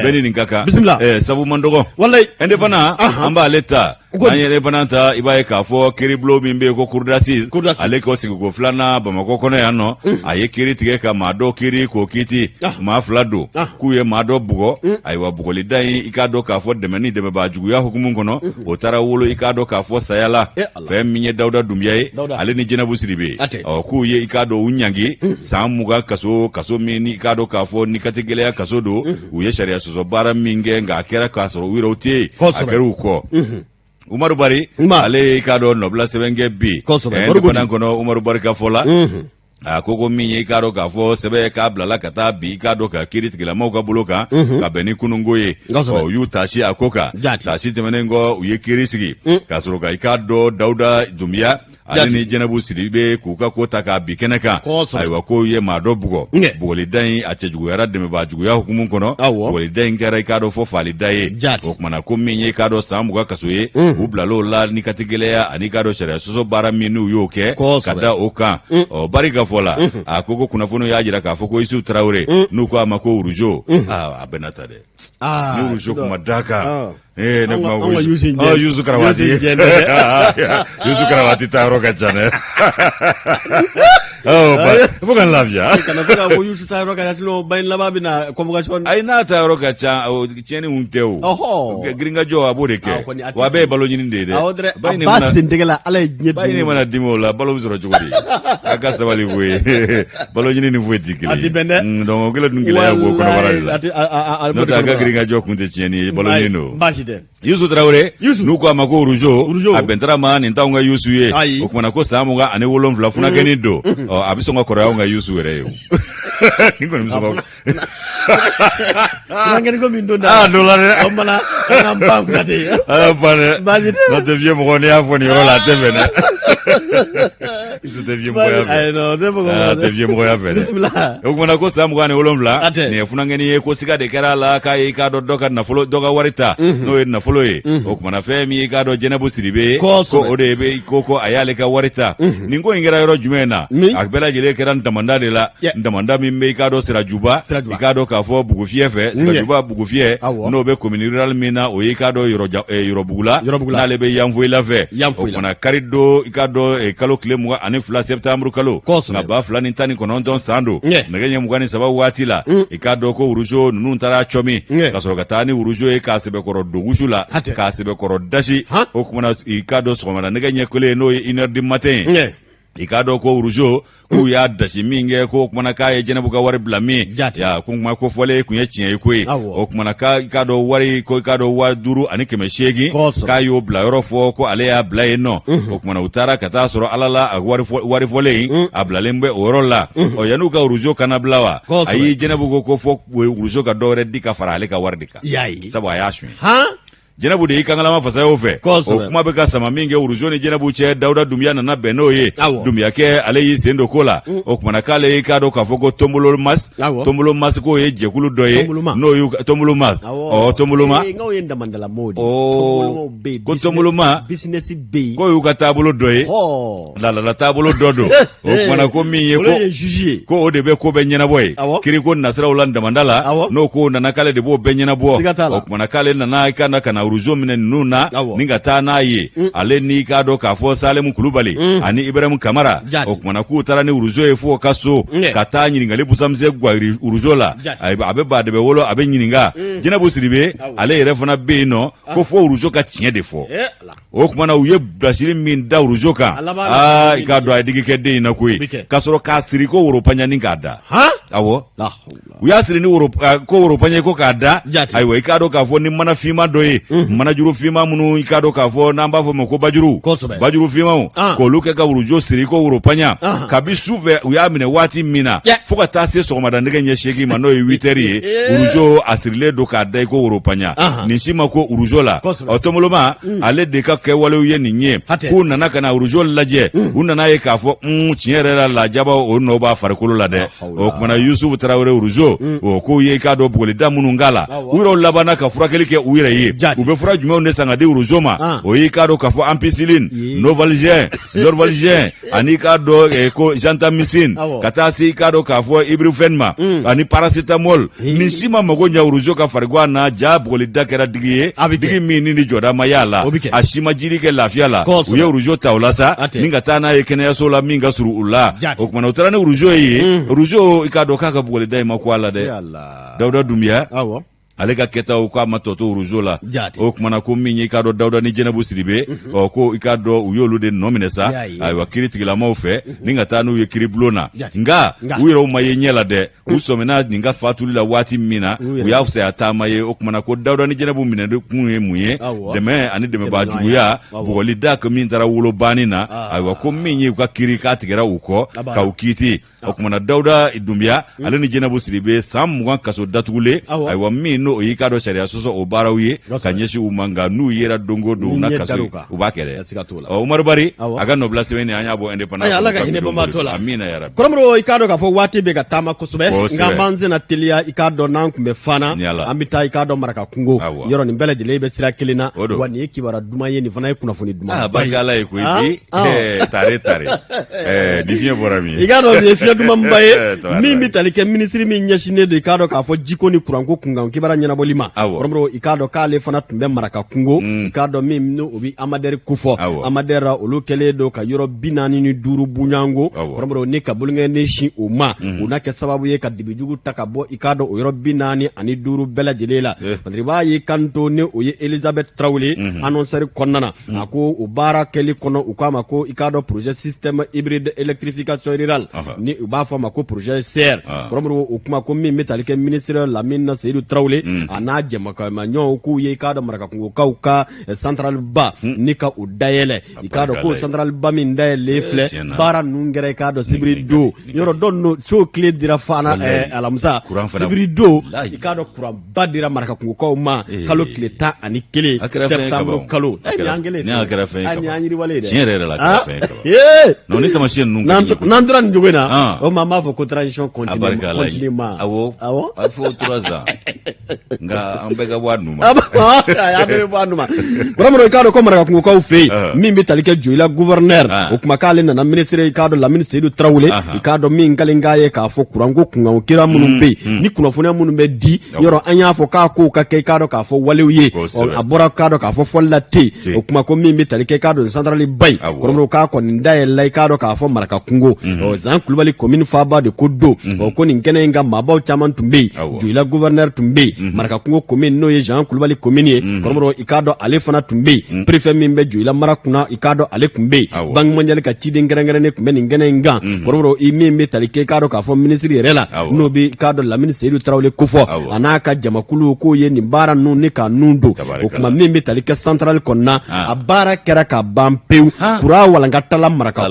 beni nin kaka bismillah sabu mandogo wallahi ende bana amba leta anyere bana ta ibaye kafo kiri blo mimbe ko kurdasi ale ko sigi ko flana bamako kono yanno aye kiri tige ka mado kiri ko kiti ma flado kuye mado bugo aywa bugo lidai ikado kafo demeni deme ba jugu ya hukumun kono o tara wolo ikado kafo sayala fe minye dauda dumyaye ale ni jena busiribe o kuye ikado unyangi samuga kaso mini ikado kafo ni katigele kaso do uye sharia soso bara minge nga kera kaso wirote akeru ko Umaru Bari ale ikado nobla sebenge bi ende panan kono Umaru Bari ka fola akoko minye ikado ka fo sebe ka blala kata bi ikado ka kiri tigila mauka buloka ka beni kunungoye o yu tashi akoka tashi temenengo uye kiri sigi kasoro ka ikado dauda dumia ale ni jenabu sidibe kuka kota ka bi keneka aywa ko ye mado bugo bugoli dai a cejugo yara deme ba jugo ya hukumun kono bugoli dai ngara ikado fo fali dai o kuma na ko minye ikado samu ga kasoye ublalo la ni katigeleya ani kado sharia soso bara minu yoke kada oka o bari ga fola akoko kuna fono ya jira ka foko isu traure nuko amako urujo abenata de ni urujo kuma daka ne kuma yuzu karawati yuzu karawati ta roka chane fukan lafiya kana fuka ko yusu ta roka ya tino bayin lababina convocation ai na ta roka cha o cheni unteu gringa jo abode ke wa be balo nyini ndede bayne mana basindigala ala nyedi bayne mana dimola balo zoro jogodi aka sabali we balo nyini ni fueti kile donc gele dungila ya go kono warala no ta ga gringa jo kunte cheni balo nyino bashide yusu traure nuko amako urujo abentra man ntaunga yusu ye okumana ko samuga ane wolon flafuna genido abisonga korao nga yusu wereyo ningo nimsonga ngani ko min donda dollar omala ngamba ngati bane na devie mo ne afoni rola tebena isu devie mo ya ai no devie mo ya vele okumana ko samuga ane wolon fla ne funa ngeni ye ko siga de kerala kai ka do doka na folo doga warita no na folo e okumana femi ka do jenabu siribe ko odebe koko ayale ka warita ningo ingera yoro jumena akbela jele keran damanda de la damanda mimbe ka do sirajuba ka do ka fo bugufie fe sirajuba bugufie no be commune rural mina o ka do yoro bugula na lebe yamvu ila fe okona karido ka do kalo klemu ani fla septembre kalo na ba fla ni tani kono don sando ngenye mugani sababu watila ka do ko urujo nunu ntara chomi kasoro katani urujo ka sebe koro dogusula ka sebe koro dashi okumana ka do soma ngenye kole no 1h du matin ikado ko urujo ku ya dashi minge ko kuma ka ye jenabu ka wari blami ya kuma ko fole ku ye cin ko o kuma ka ikado wari ko ikado wa duru ani keme shegi ka yo bla yoro fo ko ale ya bla eno o kuma utara kata soro alala wari fole abla lembe orola o yanu ka urujo kana blawa ayi jenabu ko fo urujo ka dore dika farale ka wardika sabo ya shwe jenabu de ikangala mafasa ofe o kuma be ka sama minge urujoni jenabu che dauda dumya na beno ye dumya ke ale yi sendo kola o kuma na kale ka do ka foko tombolo mas ko ye jekulu doye no yu tombolo mas o tombolo ma ngo yenda mandala modi ko tombolo ma business be ko yu ka tabulo doye la tabulo dodo o kuma na ko minye ko o de be ko be nyena boy kiri ko nasra ulanda mandala no ko na kale de bo be nyena bo o kuma na kale na kana uruzo mine nuna ninga tana ye ale ni ka do ka fo Salemu Kulubali ani Ibrahim Kamara o kuma ku tara ni uruzo e fo kaso kata nyininga le busamze gwa uruzo la abe ba de be wolo abe nyininga jina busiribe ale refona be no ko fo uruzo ka tiye de fo o kuma na uye brasili min da uruzo ka ka do adigi ke de na kuyi kasoro ka siri ko uropanya ninga da awo uya siri ni ko uropanya ko ka da aiwa ka do ka fo ni mana fima doye mana juru fima munu ikado ka fo namba fo moko bajuru fima mu ko luke ka urujo siri ko uropanya kabisu ve uyamine wati mina fuka tase so mada ndege nyesheki mano 8h urujo asirile do ka dai ko uropanya nishima ko urujo la otomoloma ale de ka ke wale uye ninye ku nana kana urujo laje unana ye ka fo chiere la jaba o no ba farikolo la de o kuma Yusuf Traore urujo uruzo o ko ye ka do bugoli da munun gala u yɛrɛ labana ka furakɛli kɛ u yɛrɛ ye u bɛ fura jumɛnw de san ka di uruzo ma o ye ka do ka fɔ ampicilline novalgien norvalgien ani ka do ko gentamicin ka taa se ka do ka fɔ ibuprofène ma ani paracetamol nin si ma mago ɲɛ uruzo ka farigwa na ja bugoli da kɛra digi ye digi min ni jɔda ma y'a la a si ma jiri kɛ lafiya la u ye uruzo ta o la sa ni ka taa n'a ye kɛnɛyaso la min ka surun u la o kumana u taara ni uruzo ye uruzo i ka dɔn k'a ka bugoli da ma ko a la dɛ Dawuda Dunbiya ale ka kɛtaw k'a ma tɔtɔ uruzo la o kumana ko min ye i ka dɔn Dawuda ni Jɛnɛbu Sidibe ko i ka dɔn u y'olu de nɔ minɛ sa ayiwa kiri tigilamaw fɛ ni ka taa n'u ye kiri bulon na nka u yɛrɛw ma ye ɲɛ la dɛ u sɔmina nin ka fatuli la waati min na u y'a fisaya taama ye o kumana ko Dawuda ni Jɛnɛbu minɛ kun ye mun ye dɛmɛ ani dɛmɛbaa juguya bugɔli da ka min taara wolo banni na ayiwa ko min ye u ka kiri k'a tigɛra u kɔ ka u kiiti o kumana Dawuda Dunbiya ale ni Jɛnɛbu Sidibe san 20 kaso datugulen ayiwa min n'o y'i ka dɔ sariya sɔsɔ o baaraw ye ka ɲɛsin u ma nka n'u yera dongo don na kaso u b'a kɛ dɛ Umaru Bari a ka nɔbila sɛbɛn an y'a bɔ indépendant Ala ka hinɛ banbaatɔ la amina yarabi kɔrɔmɔrɔ i k'a dɔn k'a fɔ waati bɛ ka taama kosɛbɛ nka b'an sena teliya i k'a dɔn n'an kun bɛ fana an bɛ taa i k'a dɔn Maraka kungo yɔrɔ nin bɛɛ lajɛlen bɛ sira kelen na wa nin ye kibaruya duman ye nin fana ye kunnafoni duman barika Ala ye koyi tare di fiɲɛ bɔra min i k'a dɔn nin ye fiɲɛ dumanba ye min bɛ tali kɛ minisiri min ɲɛsinnen don i k'a dɔn k'a fɔ jiko ni kuranko kunkan kibaruya ɲɛnabɔli ma kɔrɔmɔrɔ i k'a dɔn k'ale fana tun bɛ Maraka kungo i k'a dɔn min o bɛ Amadɛri kofɔ Amadɛri olu kɛlen don ka yɔrɔ 45 bunyango kɔrɔmɔrɔ ni ka bolonkɛ ɲɛsin o ma o na kɛ sababu ye ka dibijugu ta ka bɔ i k'a dɔn o yɔrɔ 45 bɛɛ lajɛlen la parce que i b'a ye kanto ni o ye Elisabeth Traoré annonceur kɔnɔna na a ko o baara kɛli kɔnɔ u k'a ma ko i k'a dɔn projet système hybride électrification rurale ni u b'a fɔ a ma ko projet SER kɔrɔmɔrɔ o kuma ko min bɛ tali kɛ ministre Lamine Seydou Traoré a n'a jɛmaɲɔgɔnw k'u ye i k'a dɔn Maraka kungokaw ka centrale ba ni ka o dayɛlɛ i k'a dɔn ko centrale ba min dayɛlɛlen filɛ baara ninnu kɛra i k'a dɔn sibiri don yɔrɔ dɔ ninnu so tile dira fana alamisa sibiri don i k'a dɔn kuran ba dira Maraka kungokaw ma kalo tile 11 septembre kalo ne y'a kɛra fɛn ye ni an yiriwalen dɛ tiɲɛ yɛrɛ la kɛra fɛn ye non ni tamasiyɛn ninnu n'an tora nin cogo in na o maa b'a fɔ ko transition continue ma awɔ a fɔ 3 ans nka an bɛɛ ka bɔ a nu ma a bɛɛ bɔ a nu ma kɔrɔmɔrɔ i k'a dɔn ko Maraka kungokaw fɛ yen min bɛ tali kɛ Joyila gouverneur o kuma k'ale nana ministre i k'a dɔn Lamine Seydou Traoré i k'a dɔn min kalen k'a ye k'a fɔ kuranko kunkan kira minnu bɛ yen ni kunnafoniya minnu bɛ di yɔrɔ an y'a fɔ k'a kow ka kɛ i k'a dɔn k'a fɔ walew ye a bɔra k'a dɔn k'a fɔ fɔli la ten o kuma ko min bɛ tali kɛ i k'a dɔn centrale ba in kɔrɔmɔrɔ k'a kɔni dayɛlɛla i k'a dɔn k'a fɔ Maraka kungo Zan Kulubali commune faaba de ko don ko nin kɛnɛ in ka maabaw caman tun bɛ yen Joyila gouverneur tun bɛ yen Maraka kungo commune n'o ye Zan Kulubali commune ye kɔrɔmɔrɔ i k'a dɔn ale fana tun bɛ yen préfet min bɛ Joyila mara kunna i k'a dɔn ale tun bɛ yen Banque mondiale ka ciden kɛrɛnkɛrɛnnen tun bɛ nin kɛnɛ in kan kɔrɔmɔrɔ i min bɛ tali kɛ i k'a dɔn k'a fɔ ministre yɛrɛ la n'o bɛ i k'a dɔn Lamine Seydou Traoré kofɔ a n'a ka jamakulu k'o ye nin baara ninnu ni k'a nun don o kuma min bɛ tali kɛ centrale kɔnɔna a baara kɛra ka ban pewu kuran walankatala Maraka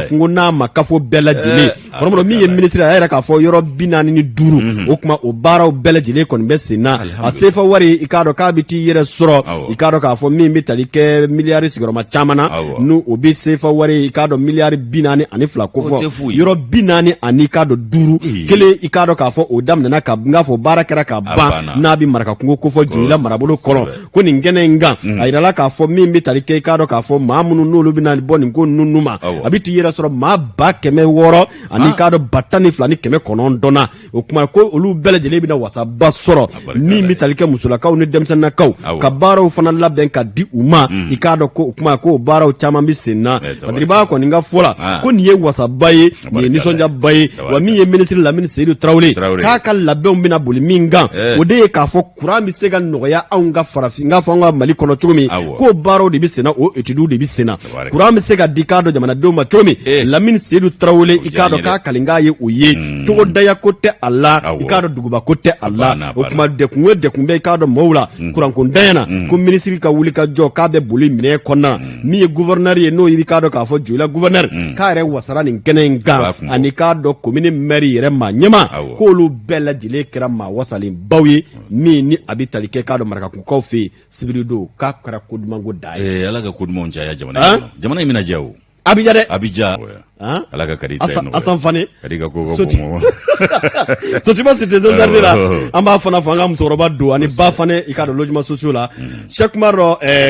kungo n'a ma kafo bɛɛ lajɛlen kɔrɔmɔrɔ min ye ministre a yɛrɛ k'a fɔ yɔrɔ 45 o kuma o baaraw bɛɛ lajɛlen kɔni bɛ sen na a sefa wari i k'a dɔn k'a bɛ t'i yɛrɛ sɔrɔ i k'a dɔn k'a fɔ min bɛ tali kɛ miliyari sigiyɔrɔma caman na n'o o bɛ sefa wari i k'a dɔn miliyari 42 kofɔ yɔrɔ 40 ani k'a dɔn 5 kelen i k'a dɔn k'a fɔ o daminɛna ka n k'a fɔ baara kɛra ka ban n'a bɛ Maraka kungo kofɔ Joyila marabolo kɔnɔ ko nin kɛnɛ in kan a yirala k'a fɔ min bɛ tali kɛ i k'a dɔn k'a fɔ maa minnu n'olu bɛna bɔ nin ko ninnu ma a bɛ t'i yɛrɛ sɔrɔ maa 600 ani k'a dɔn 12 ni 900 na o kuma ko olu bɛɛ lajɛlen bɛna wasaba sɔrɔ min bɛ tali kɛ musolakaw ni denmisɛnninakaw ka baaraw fana labɛn ka di u ma i k'a dɔn ko o kuma ko baaraw caman bɛ sen na patiribaa kɔni ka fɔ la ko nin ye wasaba ye nin ye nisɔndiyaba ye wa min ye ministre Lamine Seydou Traoré k'a ka labɛnw bɛna boli min kan o de ye k'a fɔ kuran bɛ se ka nɔgɔya anw ka farafin k'a fɔ an ka Mali kɔnɔ cogo min k'o baaraw de bɛ sen na o études de bɛ sen na kuran bɛ se ka di k'a dɔn jamanadenw ma cogo min Lamine Seydou Traoré i k'a dɔn k'a kalinka ye o ye togodaya ko tɛ a la i k'a dɔn duguba ko tɛ a la o kuma dekun ye dekun bɛ i k'a dɔn maaw la kuranko ntanya na ko ministre ka wuli ka jɔ k'a bɛ boli minɛ kɔnɔna min ye gouverneur ye n'o ye i k'a dɔn k'a fɔ Joyila gouverneur k'a yɛrɛ wasara nin kɛnɛ in kan ani k'a dɔn commune maire yɛrɛ maa ɲɛma k'olu bɛɛ lajɛlen kɛra maa wasalenbaw ye min ni a bɛ tali kɛ k'a dɔn Maraka kungokaw fɛ yen sibiri don k'a kɛra ko dumanko da ye Ala ka ko dumanw caya jamana in bɛna diya o Abidjan ala ka kadi tayi asan fane kadi ka ko so tu vois c'était solidarité là an b'a fana fɔ an ka musokɔrɔba don ani ba fane i k'a dɔn logement sociaux la Cheikh Oumar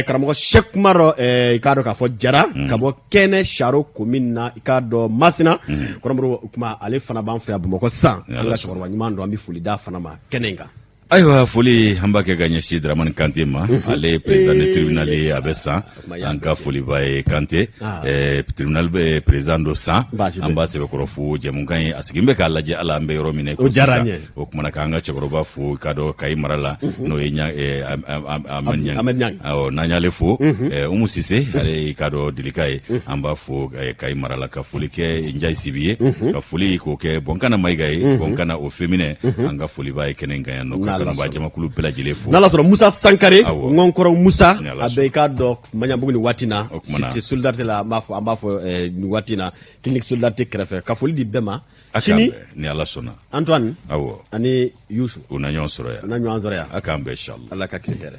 karamɔgɔ Cheikh Oumar i k'a dɔn k'a fɔ Jara ka bɔ Kɛnɛ Charo commune na i k'a dɔn Masina kɔrɔmɔrɔ o kuma ale fana b'an fɛ yan Bamakɔ sisan an ka cɛkɔrɔba ɲuman don an bɛ foli d'a fana ma kɛnɛ in kan. Ayiwa foli an b'a kɛ ka ɲɛsin Dramani Kante ma ale président de tribunal ye a bɛ san an ka foliba ye Kante tribunal bɛ président dɔ san an b'a sɛbɛkɔrɔ fo jɛmukan ye a sigin bɛ k'a lajɛ ala an bɛ yɔrɔ min na o diyara n ye o kumana k'an ka cɛkɔrɔba fo k'a dɔn Kayi mara la n'o ye Amadu Ɲang n'an y'ale fo Umu Sise ale k'a dɔn Dilika ye an b'a fo Kayi mara la ka foli kɛ Njayi Sibi ye ka foli k'o kɛ Bɔnkana Mayiga ye Bɔnkana o féminin an ka foliba ye kɛnɛ in kan yan nɔ ba jamakulu bɛɛ lajɛlen fo n'ala sɔrɔ Musa Sankare ŋɔnkɔrɔ Musa a bɛ i k'a dɔn Maɲanbugu ni waati na c'est solidarité la an b'a fɔ ni waati na clinique solidarité kɛrɛfɛ ka foli di bɛɛ ma sini ni ala sɔnna Antoine ani Youssou u na ɲɔgɔn sɔrɔ yan a ka kile hɛrɛ.